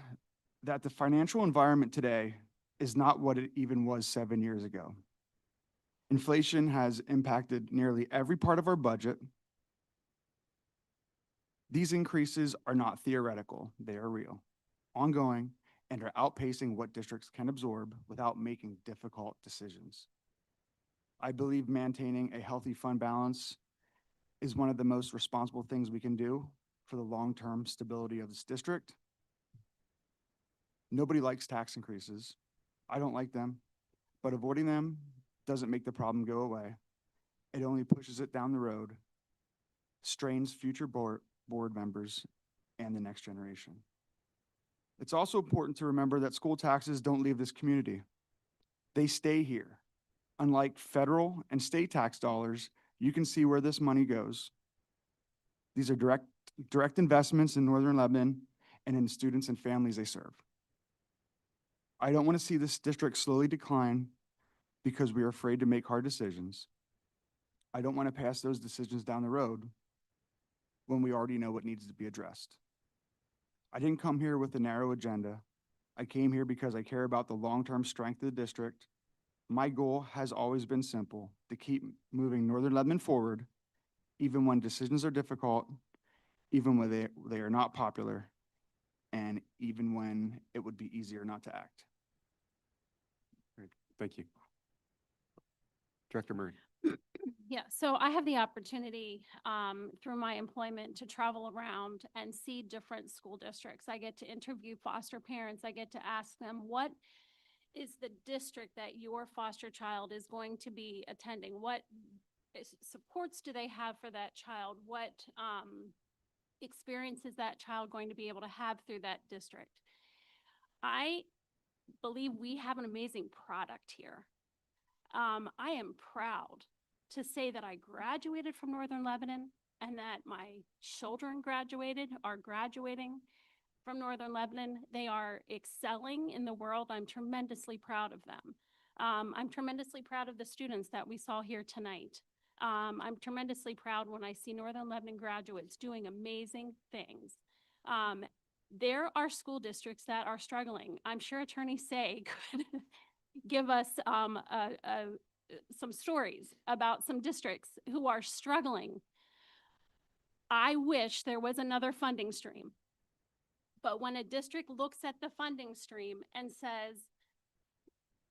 that the financial environment today is not what it even was 7 years ago. Inflation has impacted nearly every part of our budget. These increases are not theoretical, they are real, ongoing, and are outpacing what districts can absorb without making difficult decisions. I believe maintaining a healthy fund balance is one of the most responsible things we can do for the long-term stability of this district. Nobody likes tax increases. I don't like them, but avoiding them doesn't make the problem go away. It only pushes it down the road, strains future board members and the next generation. It's also important to remember that school taxes don't leave this community. They stay here. Unlike federal and state tax dollars, you can see where this money goes. These are direct investments in Northern Lebanon and in students and families they serve. I don't want to see this district slowly decline because we are afraid to make hard decisions. I don't want to pass those decisions down the road when we already know what needs to be addressed. I didn't come here with a narrow agenda. I came here because I care about the long-term strength of the district. My goal has always been simple: to keep moving Northern Lebanon forward, even when decisions are difficult, even when they are not popular, and even when it would be easier not to act. Great. Thank you. Director Murray. Yeah, so I have the opportunity through my employment to travel around and see different school districts. I get to interview foster parents. I get to ask them, what is the district that your foster child is going to be attending? What supports do they have for that child? What experience is that child going to be able to have through that district? I believe we have an amazing product here. I am proud to say that I graduated from Northern Lebanon and that my children are graduating from Northern Lebanon. They are excelling in the world. I'm tremendously proud of them. I'm tremendously proud of the students that we saw here tonight. I'm tremendously proud when I see Northern Lebanon graduates doing amazing things. There are school districts that are struggling. I'm sure Attorney Say could give us some stories about some districts who are struggling. I wish there was another funding stream. But when a district looks at the funding stream and says,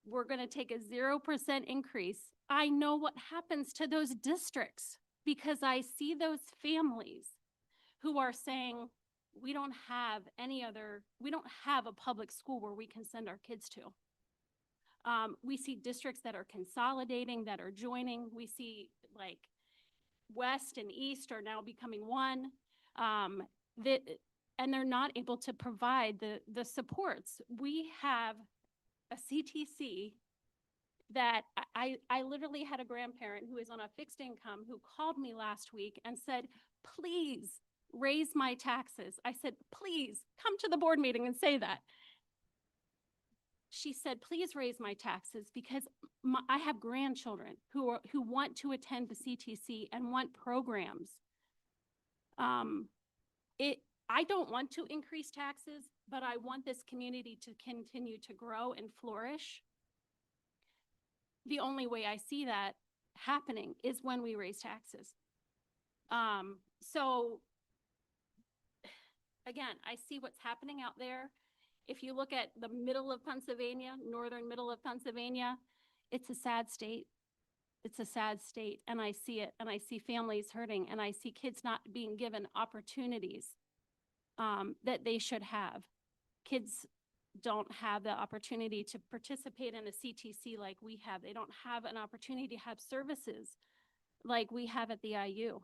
we're going to take a 0% increase, I know what happens to those districts because I see those families who are saying, we don't have a public school where we can send our kids to. We see districts that are consolidating, that are joining. We see like West and East are now becoming one. And they're not able to provide the supports. We have a CTC that I literally had a grandparent who is on a fixed income who called me last week and said, please raise my taxes. I said, please come to the board meeting and say that. She said, please raise my taxes because I have grandchildren who want to attend the CTC and want programs. I don't want to increase taxes, but I want this community to continue to grow and flourish. The only way I see that happening is when we raise taxes. So again, I see what's happening out there. If you look at the middle of Pennsylvania, northern middle of Pennsylvania, it's a sad state. It's a sad state, and I see it, and I see families hurting, and I see kids not being given opportunities that they should have. Kids don't have the opportunity to participate in a CTC like we have. They don't have an opportunity to have services like we have at the IU.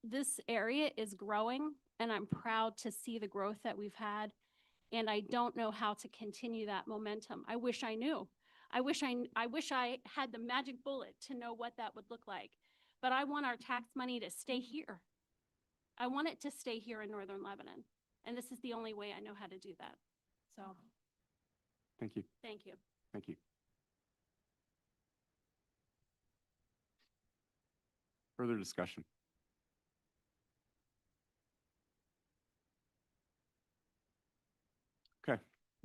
This area is growing, and I'm proud to see the growth that we've had. And I don't know how to continue that momentum. I wish I knew. I wish I had the magic bullet to know what that would look like. But I want our tax money to stay here. I want it to stay here in Northern Lebanon. And this is the only way I know how to do that. So, Thank you. thank you. Thank you. Further discussion? Okay.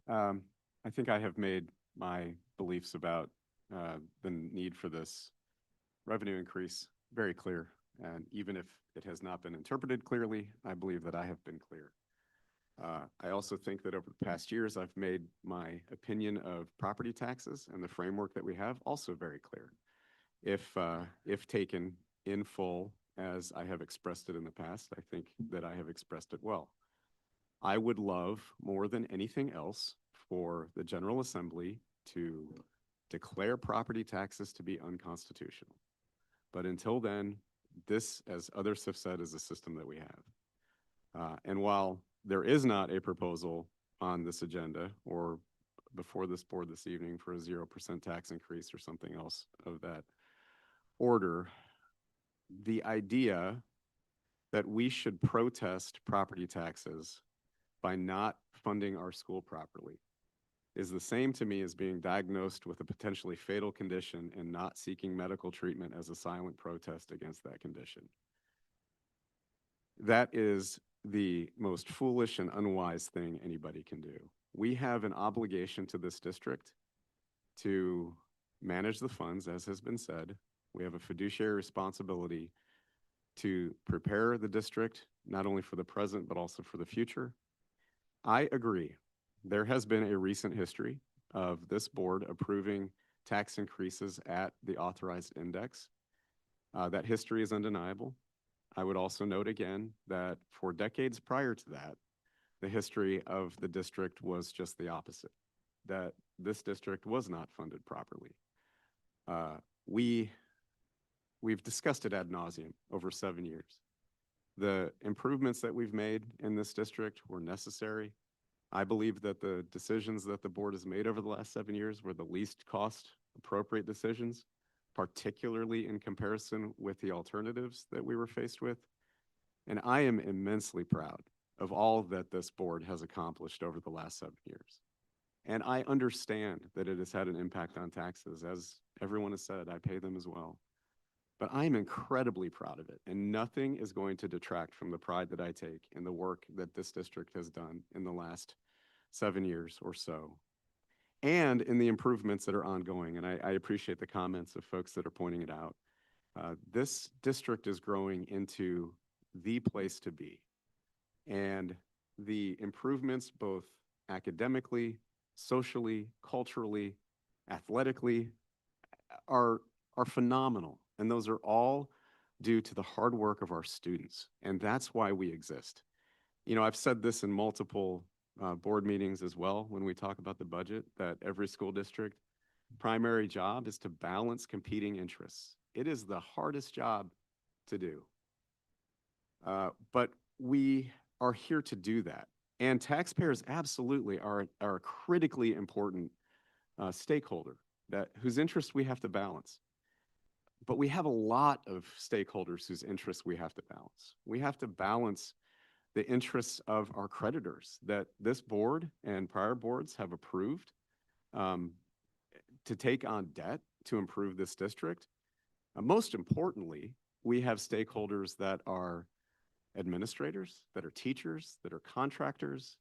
I think I have made my beliefs about the need for this revenue increase very clear. And even if it has not been interpreted clearly, I believe that I have been clear. I also think that over the past years, I've made my opinion of property taxes and the framework that we have also very clear. If taken in full, as I have expressed it in the past, I think that I have expressed it well. I would love more than anything else for the General Assembly to declare property taxes to be unconstitutional. But until then, this, as others have said, is a system that we have. And while there is not a proposal on this agenda or before this board this evening for a 0% tax increase or something else of that order, the idea that we should protest property taxes by not funding our school properly is the same to me as being diagnosed with a potentially fatal condition and not seeking medical treatment as a silent protest against that condition. That is the most foolish and unwise thing anybody can do. We have an obligation to this district to manage the funds, as has been said. We have a fiduciary responsibility to prepare the district, not only for the present, but also for the future. I agree. There has been a recent history of this board approving tax increases at the authorized index. That history is undeniable. I would also note again that for decades prior to that, the history of the district was just the opposite, that this district was not funded properly. We've discussed it ad nauseum over 7 years. The improvements that we've made in this district were necessary. I believe that the decisions that the board has made over the last 7 years were the least cost appropriate decisions, particularly in comparison with the alternatives that we were faced with. And I am immensely proud of all that this board has accomplished over the last 7 years. And I understand that it has had an impact on taxes. As everyone has said, I pay them as well. But I'm incredibly proud of it, and nothing is going to detract from the pride that I take in the work that this district has done in the last 7 years or so, and in the improvements that are ongoing. And I appreciate the comments of folks that are pointing it out. This district is growing into the place to be. And the improvements, both academically, socially, culturally, athletically, are phenomenal. And those are all due to the hard work of our students. And that's why we exist. You know, I've said this in multiple board meetings as well when we talk about the budget, that every school district primary job is to balance competing interests. It is the hardest job to do. But we are here to do that. And taxpayers absolutely are a critically important stakeholder whose interests we have to balance. But we have a lot of stakeholders whose interests we have to balance. We have to balance the interests of our creditors that this board and prior boards have approved to take on debt to improve this district. Most importantly, we have stakeholders that are administrators, that are teachers, that are contractors,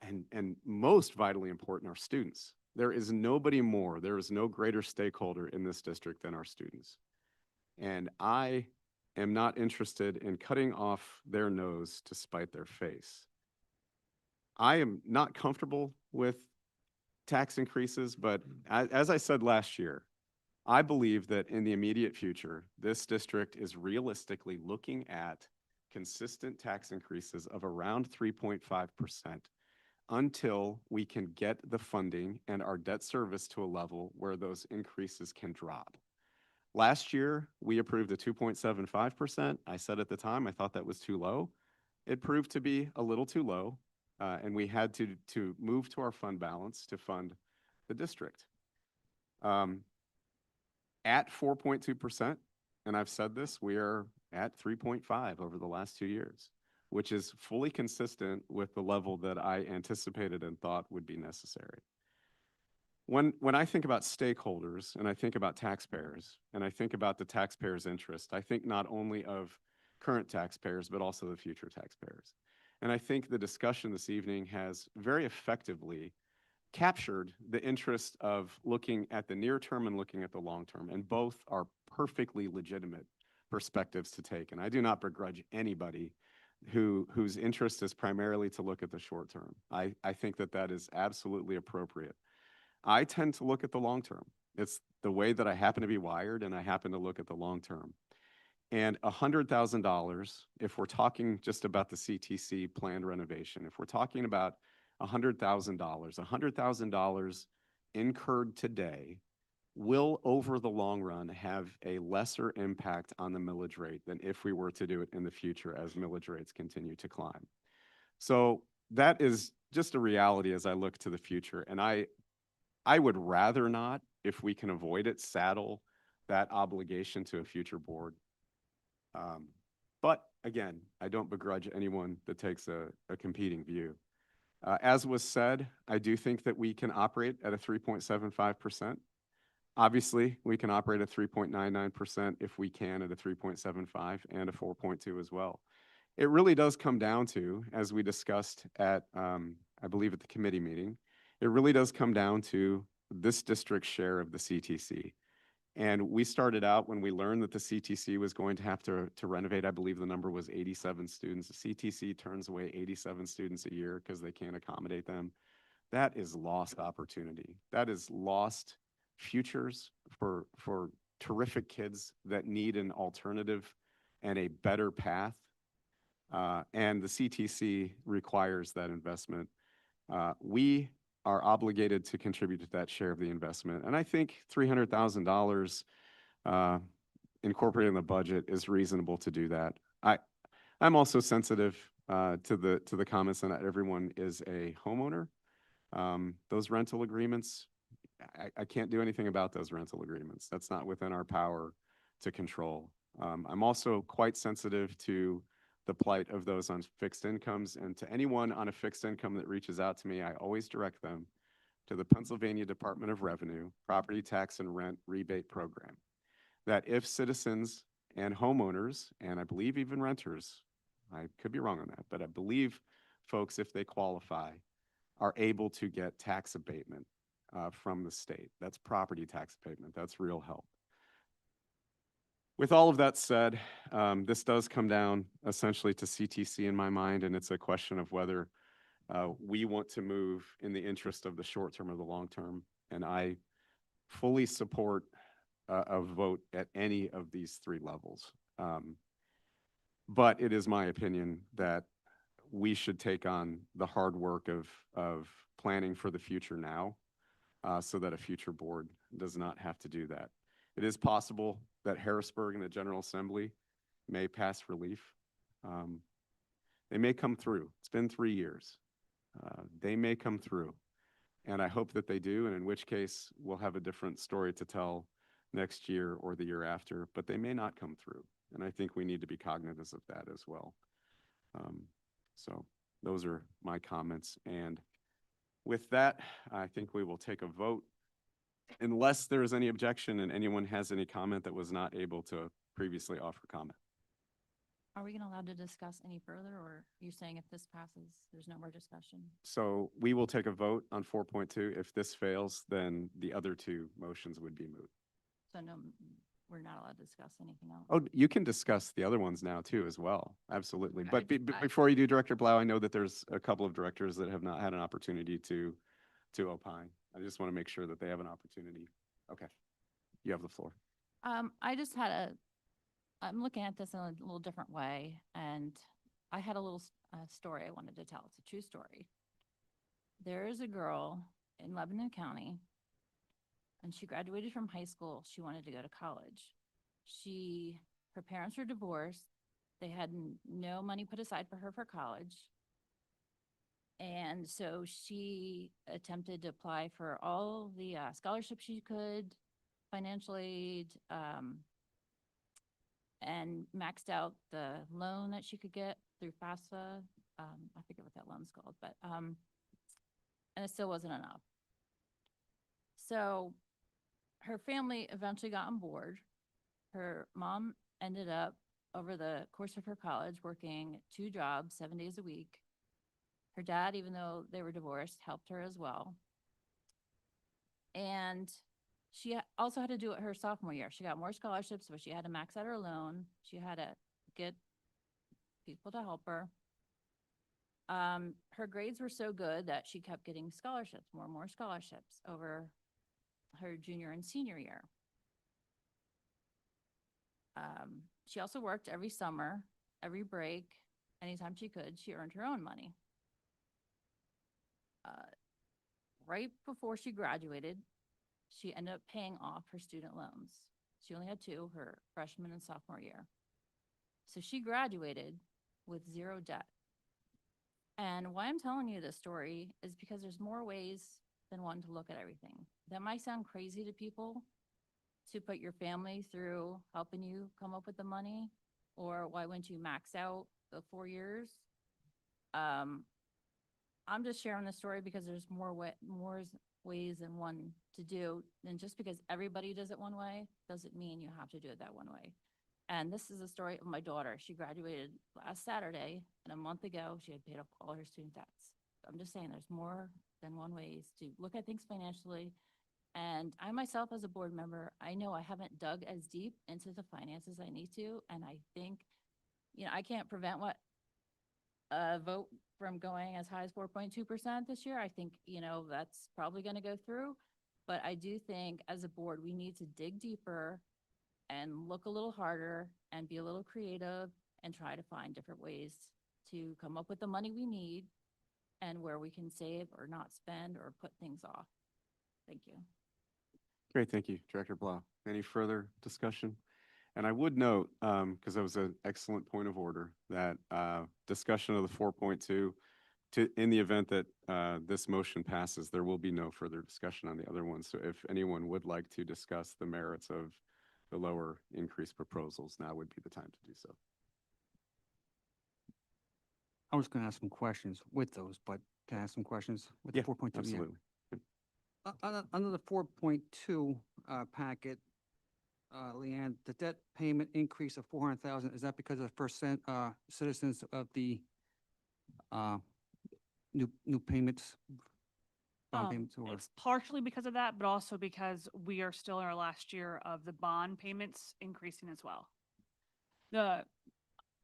and most vitally important, our students. There is nobody more, there is no greater stakeholder in this district than our students. And I am not interested in cutting off their nose to spite their face. I am not comfortable with tax increases, but as I said last year, I believe that in the immediate future, this district is realistically looking at consistent tax increases of around 3.5% until we can get the funding and our debt service to a level where those increases can drop. Last year, we approved a 2.75%. I said at the time, I thought that was too low. It proved to be a little too low. and we had to move to our fund balance to fund the district. At 4.2%, and I've said this, we are at 3.5 over the last 2 years, which is fully consistent with the level that I anticipated and thought would be necessary. When I think about stakeholders and I think about taxpayers and I think about the taxpayers' interest, I think not only of current taxpayers, but also the future taxpayers. And I think the discussion this evening has very effectively captured the interest of looking at the near term and looking at the long term, and both are perfectly legitimate perspectives to take. And I do not begrudge anybody whose interest is primarily to look at the short term. I think that that is absolutely appropriate. I tend to look at the long term. It's the way that I happen to be wired, and I happen to look at the long term. And $100,000, if we're talking just about the CTC planned renovation, if we're talking about $100,000 incurred today will, over the long run, have a lesser impact on the millage rate than if we were to do it in the future as millage rates continue to climb. So that is just a reality as I look to the future. And I would rather not, if we can avoid it, saddle that obligation to a future board. But again, I don't begrudge anyone that takes a competing view. As was said, I do think that we can operate at a 3.75%. Obviously, we can operate at 3.99% if we can at a 3.75 and a 4.2 as well. It really does come down to, as we discussed at, I believe at the committee meeting, it really does come down to this district's share of the CTC. And we started out when we learned that the CTC was going to have to renovate. I believe the number was 87 students. The CTC turns away 87 students a year because they can't accommodate them. That is lost opportunity. That is lost futures for terrific kids that need an alternative and a better path. And the CTC requires that investment. We are obligated to contribute to that share of the investment. And I think $300,000 incorporated in the budget is reasonable to do that. I'm also sensitive to the comments that not everyone is a homeowner. Those rental agreements, I can't do anything about those rental agreements. That's not within our power to control. I'm also quite sensitive to the plight of those on fixed incomes, and to anyone on a fixed income that reaches out to me, I always direct them to the Pennsylvania Department of Revenue Property Tax and Rent Rebate Program. That if citizens and homeowners, and I believe even renters, I could be wrong on that, but I believe folks, if they qualify, are able to get tax abatement from the state. That's property tax abatement. That's real help. With all of that said, this does come down essentially to CTC in my mind, and it's a question of whether we want to move in the interest of the short term or the long term. And I fully support a vote at any of these three levels. But it is my opinion that we should take on the hard work of planning for the future now so that a future board does not have to do that. It is possible that Harrisburg and the General Assembly may pass relief. They may come through. It's been 3 years. They may come through. And I hope that they do, and in which case we'll have a different story to tell next year or the year after, but they may not come through. And I think we need to be cognizant of that as well. So those are my comments. And with that, I think we will take a vote. Unless there is any objection and anyone has any comment that was not able to previously offer comment. Are we gonna allowed to discuss any further, or are you saying if this passes, there's no more discussion? So we will take a vote on 4.2. If this fails, then the other two motions would be moot. So no, we're not allowed to discuss anything else? Oh, you can discuss the other ones now too as well. Absolutely. But I- before you do, Director Blau, I know that there's a couple of directors that have not had an opportunity to opine. I just want to make sure that they have an opportunity. Okay. You have the floor. I just had I'm looking at this in a little different way, and I had a little story I wanted to tell. It's a true story. There is a girl in Lebanon County, and she graduated from high school. She wanted to go to college. Her parents were divorced. They had no money put aside for her for college. And so she attempted to apply for all the scholarships she could, financial aid, and maxed out the loan that she could get through FAFSA. I forget what that loan's called, but, and it still wasn't enough. So her family eventually got on board. Her mom ended up, over the course of her college, working 2 jobs, 7 days a week. Her dad, even though they were divorced, helped her as well. And she also had to do it her sophomore year. She got more scholarships, but she had to max out her loan. She had to get people to help her. Her grades were so good that she kept getting scholarships, more and more scholarships over her junior and senior year. She also worked every summer, every break, anytime she could. She earned her own money. Right before she graduated, she ended up paying off her student loans. She only had 2, her freshman and sophomore year. So she graduated with 0 debt. And why I'm telling you this story is because there's more ways than one to look at everything. That might sound crazy to people, to put your family through helping you come up with the money, or why wouldn't you max out the 4 years? I'm just sharing the story because there's more ways than one to do. And just because everybody does it one way, doesn't mean you have to do it that one way. And this is a story of my daughter. She graduated last Saturday, and a month ago, she had paid off all her student debts. I'm just saying there's more than one ways to look at things financially. And I myself, as a board member, I know I haven't dug as deep into the finances I need to. And I think, I can't prevent a vote from going as high as 4.2% this year. I think, that's probably going to go through. But I do think as a board, we need to dig deeper and look a little harder and be a little creative and try to find different ways to come up with the money we need and where we can save or not spend or put things off. Thank you. Great, thank you, Director Blau. Any further discussion? And I would note, because that was an excellent point of order, that discussion of the 4.2, in the event that this motion passes, there will be no further discussion on the other one. So if anyone would like to discuss the merits of the lower increase proposals, now would be the time to do so. I was going to ask some questions with those, but can I ask some questions with Yeah, the 4.2? absolutely. Under the 4.2 packet, Leanne, the debt payment increase of 400,000, is that because of the first citizens of the new payments? Bond payments, or It's partially because of that, but also because we are still in our last year of the bond payments increasing as well.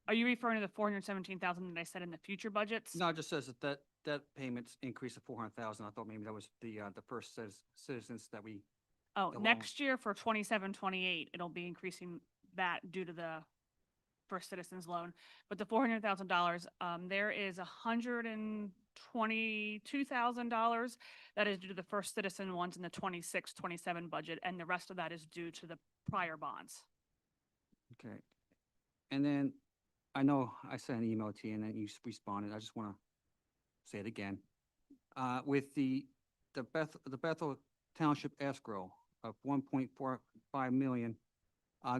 Are you referring to the 417,000 that I said in the future budgets? no, it just says that debt payments increase of 400,000. I thought maybe that was the first citizens that we. Oh, the loan. next year for 27, 28, it'll be increasing that due to the First Citizens loan. But the $400,000, there is $122,000 that is due to the First Citizen ones in the 26, 27 budget, and the rest of that is due to the prior bonds. Okay. And then I know I sent an email to you and then you responded. I just want to say it again. With the Bethel Township escrow of 1.45 million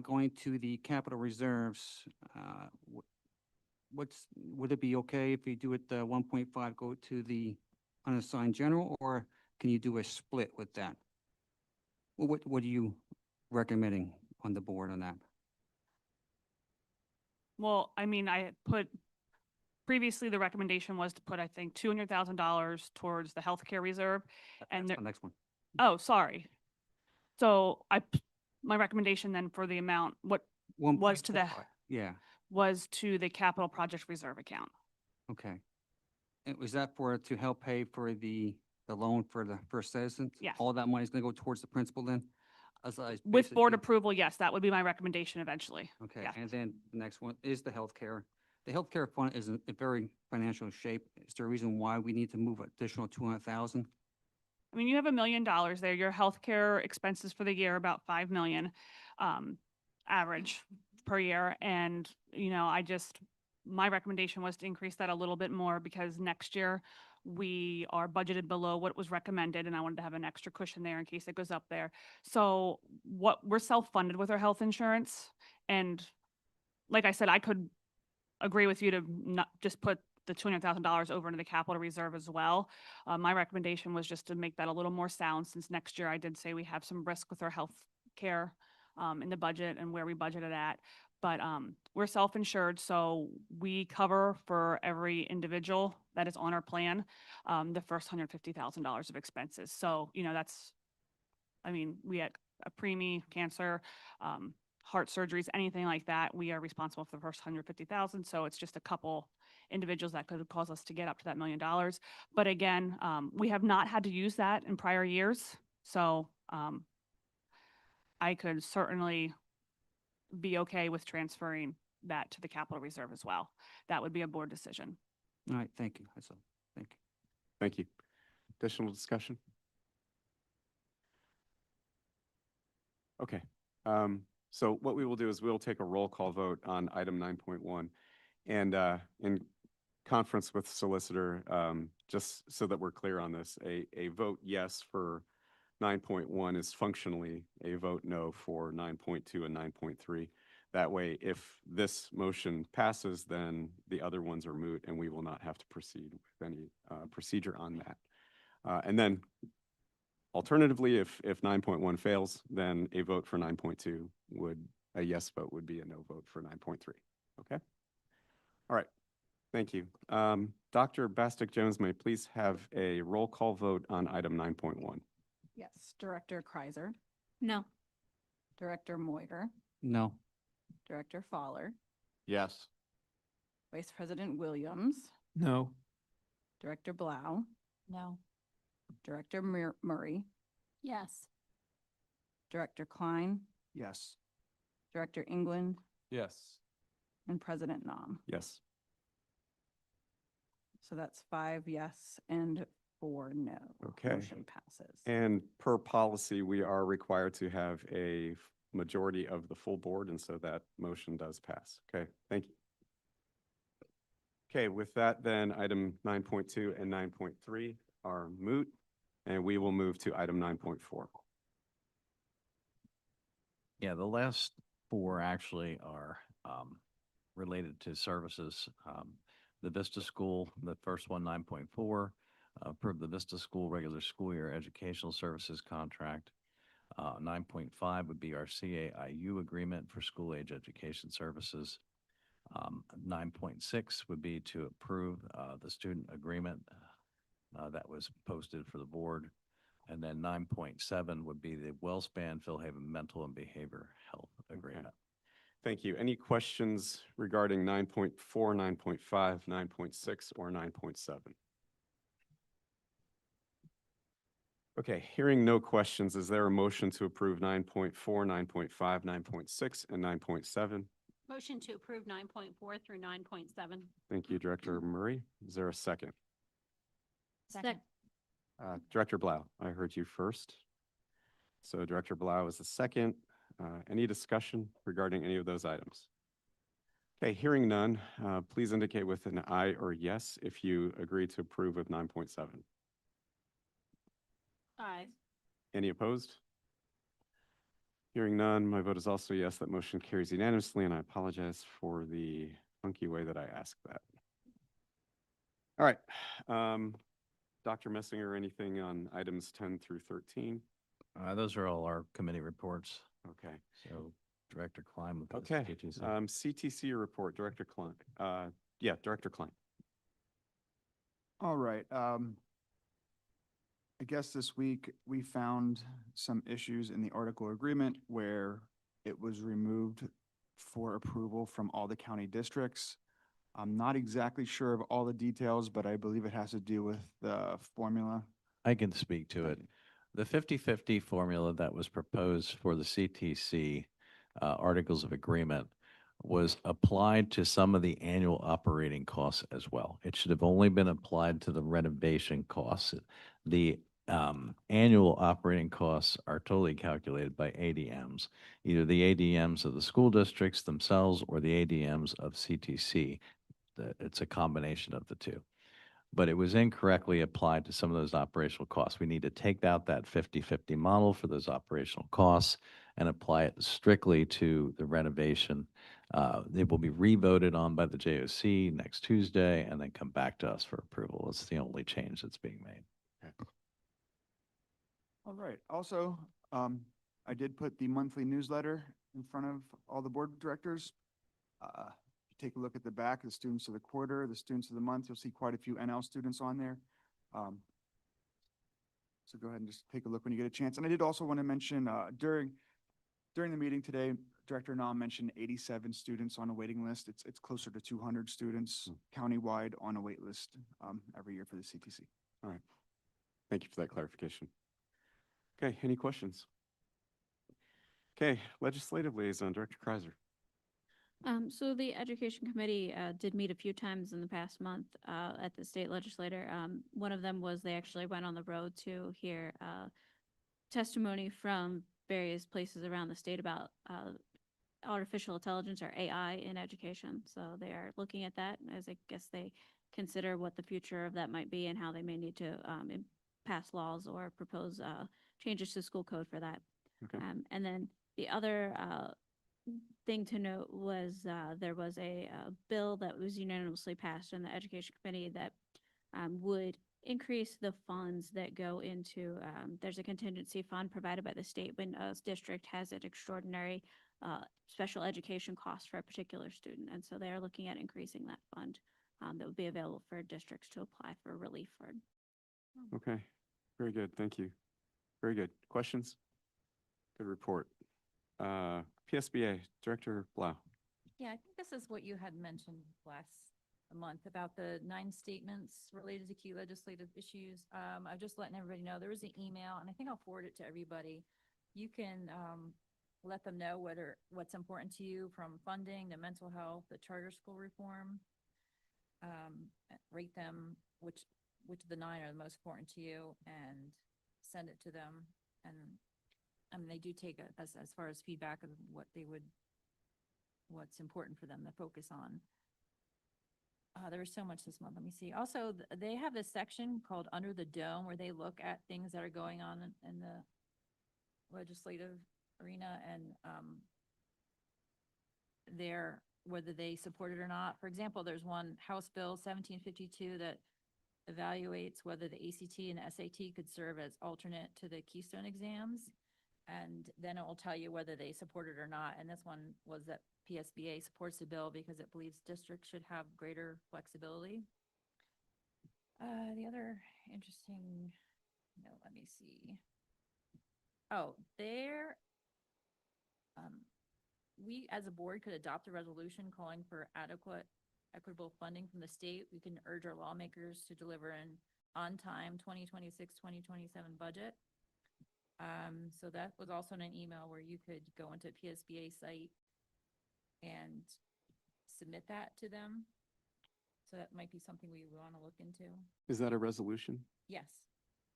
going to the capital reserves, would it be okay if you do it, the 1.5 go to the unassigned general, or can you do a split with that? What are you recommending on the board on that? Well, I mean, previously the recommendation was to put, I think, $200,000 towards the healthcare reserve. And That's the next one. oh, sorry. So my recommendation then for the amount, what was to the, 1.45. Yeah, was to the capital project reserve account. okay. And was that to help pay for the loan for the First Citizens? Yes. All that money is gonna go towards the principal then? With board approval, yes, that would be my recommendation eventually. Okay, yeah. and then the next one is the healthcare. The healthcare fund is in a very financial shape. Is there a reason why we need to move additional 200,000? I mean, you have $1 million there. Your healthcare expenses for the year, about 5 million, average per year. And, my recommendation was to increase that a little bit more because next year We are budgeted below what was recommended, and I wanted to have an extra cushion there in case it goes up there. So we're self-funded with our health insurance. And like I said, I could agree with you to not just put the $200,000 over into the capital reserve as well. My recommendation was just to make that a little more sound, since next year I did say we have some risk with our health care in the budget and where we budgeted at. But we're self-insured, so we cover for every individual that is on our plan, the first $150,000 of expenses. So, that's, I mean, we had a preemie, cancer, heart surgeries, anything like that, we are responsible for the first 150,000. So it's just a couple individuals that could cause us to get up to that $1 million. But again, we have not had to use that in prior years. So I could certainly be okay with transferring that to the capital reserve as well. That would be a board decision. All right, thank you. That's all. Thank you. Thank you. Additional discussion? Okay. So what we will do is we'll take a roll call vote on item 9.1. And in conference with solicitor, just so that we're clear on this, a vote yes for 9.1 is functionally a vote no for 9.2 and 9.3. That way, if this motion passes, then the other ones are moot and we will not have to proceed with any procedure on that. And then alternatively, if 9.1 fails, then a vote for 9.2 a yes vote would be a no vote for 9.3. Okay? All right. Thank you. Dr. Bastick-Jones, may I please have a roll call vote on item 9.1? Yes, Director Kreiser, No. Director Moyer, No. Director Fowler, Yes. Vice President Williams, No. Director Blau. No. Director Murray, Yes. Director Klein, Yes. Director England, Yes. and President Nam. Yes. So that's 5 yes and 4 no. Okay. Motion passes. And per policy, we are required to have a majority of the full board, and so that motion does pass. Okay, thank you. Okay, with that, then item 9.2 and 9.3 are moot, and we will move to item 9.4. Yeah, the last four actually are related to services. The Vista School, the first one, 9.4, approve the Vista School regular school year educational services contract. 9.5 would be our CAIU agreement for school age education services. 9.6 would be to approve the student agreement that was posted for the board. And then 9.7 would be the WellSpan Philhaven Mental and Behavior Health Agreement. Thank you. Any questions regarding 9.4, 9.5, 9.6, or 9.7? Okay, hearing no questions, is there a motion to approve 9.4, 9.5, 9.6, and 9.7? Motion to approve 9.4 through 9.7. Thank you, Director Murray. Is there a second? Second. Director Blau, I heard you first. So Director Blau is the second. Any discussion regarding any of those items? Okay, hearing none, please indicate with an aye or yes if you agree to approve of 9.7. Aye. Any opposed? Hearing none, my vote is also yes. That motion carries unanimously, and I apologize for the funky way that I asked that. All right. Dr. Messinger, anything on items 10 through 13? Those are all our committee reports. Okay. So Director Klein with the Okay. CTC. CTC report, Director Klein. Yeah, Director Klein. All right. I guess this week we found some issues in the article agreement where it was removed for approval from all the county districts. I'm not exactly sure of all the details, but I believe it has to do with the formula. I can speak to it. The 50-50 formula that was proposed for the CTC Articles of Agreement was applied to some of the annual operating costs as well. It should have only been applied to the renovation costs. The annual operating costs are totally calculated by ADMs, either the ADMs of the school districts themselves or the ADMs of CTC. It's a combination of the two. but it was incorrectly applied to some of those operational costs. We need to take out that 50-50 model for those operational costs and apply it strictly to the renovation. It will be revoted on by the JOC next Tuesday and then come back to us for approval. It's the only change that's being made. All right. Also, I did put the monthly newsletter in front of all the board directors. Take a look at the back, the students of the quarter, the students of the month. You'll see quite a few NL students on there. So go ahead and just take a look when you get a chance. And I did also want to mention during the meeting today, Director Nam mentioned 87 students on a waiting list. It's closer to 200 students countywide on a wait list every year for the CTC. All right. Thank you for that clarification. Okay, any questions? Okay, Legislative Liaison, Director Kreiser. So the Education Committee did meet a few times in the past month at the state legislature. One of them was they actually went on the road to hear testimony from various places around the state about artificial intelligence or AI in education. So they are looking at that as I guess they consider what the future of that might be and how they may need to pass laws or propose changes to school code for that. Okay. And then the other thing to note was there was a bill that was unanimously passed in the Education Committee that would increase the funds that go into, there's a contingency fund provided by the state when a district has an extraordinary special education cost for a particular student. And so they are looking at increasing that fund that would be available for districts to apply for relief for. Okay, very good. Thank you. Very good. Questions? Good report. PSBA, Director Blau. Yeah, I think this is what you had mentioned last month about the 9 statements related to key legislative issues. I'm just letting everybody know there was an email, and I think I'll forward it to everybody. You can let them know what's important to you, from funding to mental health, the charter school reform. Rate them which of the 9 are the most important to you, and send it to them. And I mean, they do take it as far as feedback of what's important for them to focus on. There was so much this month. Let me see. Also, they have this section called Under the Dome where they look at things that are going on in the legislative arena and whether they support it or not. For example, there's one House Bill 1752 that evaluates whether the ACT and SAT could serve as alternate to the Keystone exams. And then it will tell you whether they support it or not. And this one was that PSBA supports the bill because it believes districts should have greater flexibility. The other interesting note, let me see. Oh, we as a board could adopt a resolution calling for adequate, equitable funding from the state. We can urge our lawmakers to deliver an on-time 2026-2027 budget. So that was also in an email where you could go into PSBA site and submit that to them. So that might be something we want to look into. Is that a resolution? Yes,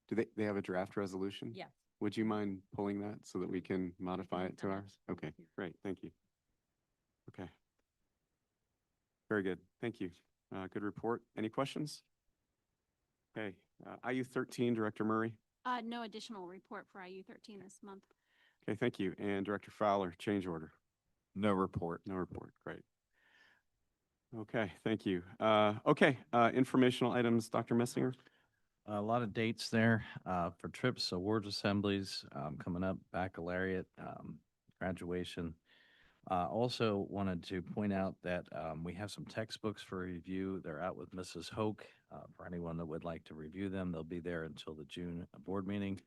Do they have a draft resolution? yes. Would you mind pulling that so that we can modify it to ours? Okay, great. Thank you. Okay. Very good. Thank you. Good report. Any questions? Okay. IU 13, Director Murray. No additional report for IU 13 this month. Okay, thank you. And Director Fowler, change order. No report. No report. Great. Okay, thank you. Informational items, Dr. Messinger. A lot of dates there for trips, awards assemblies coming up, baccalaureate, graduation. Also wanted to point out that we have some textbooks for review. They're out with Mrs. Hoke. For anyone that would like to review them, they'll be there until the June board meeting.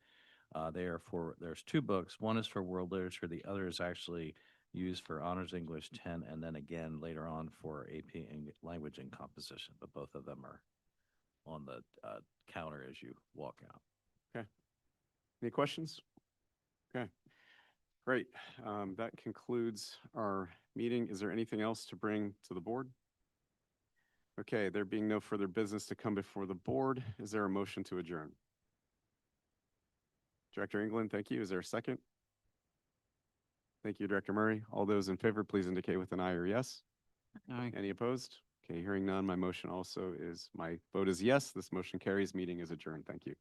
There's 2 books. One is for world literature. The other is actually used for Honors English 10, and then again later on for AP Language and Composition. But both of them are on the counter as you walk out. Okay. Any questions? Okay. Great. That concludes our meeting. Is there anything else to bring to the board? Okay, there being no further business to come before the board, is there a motion to adjourn? Director England, thank you. Is there a second? Thank you, Director Murray. All those in favor, please indicate with an aye or yes. Aye. Any opposed? Okay, hearing none, my motion also is, my vote is yes. This motion carries. Meeting is adjourned. Thank you.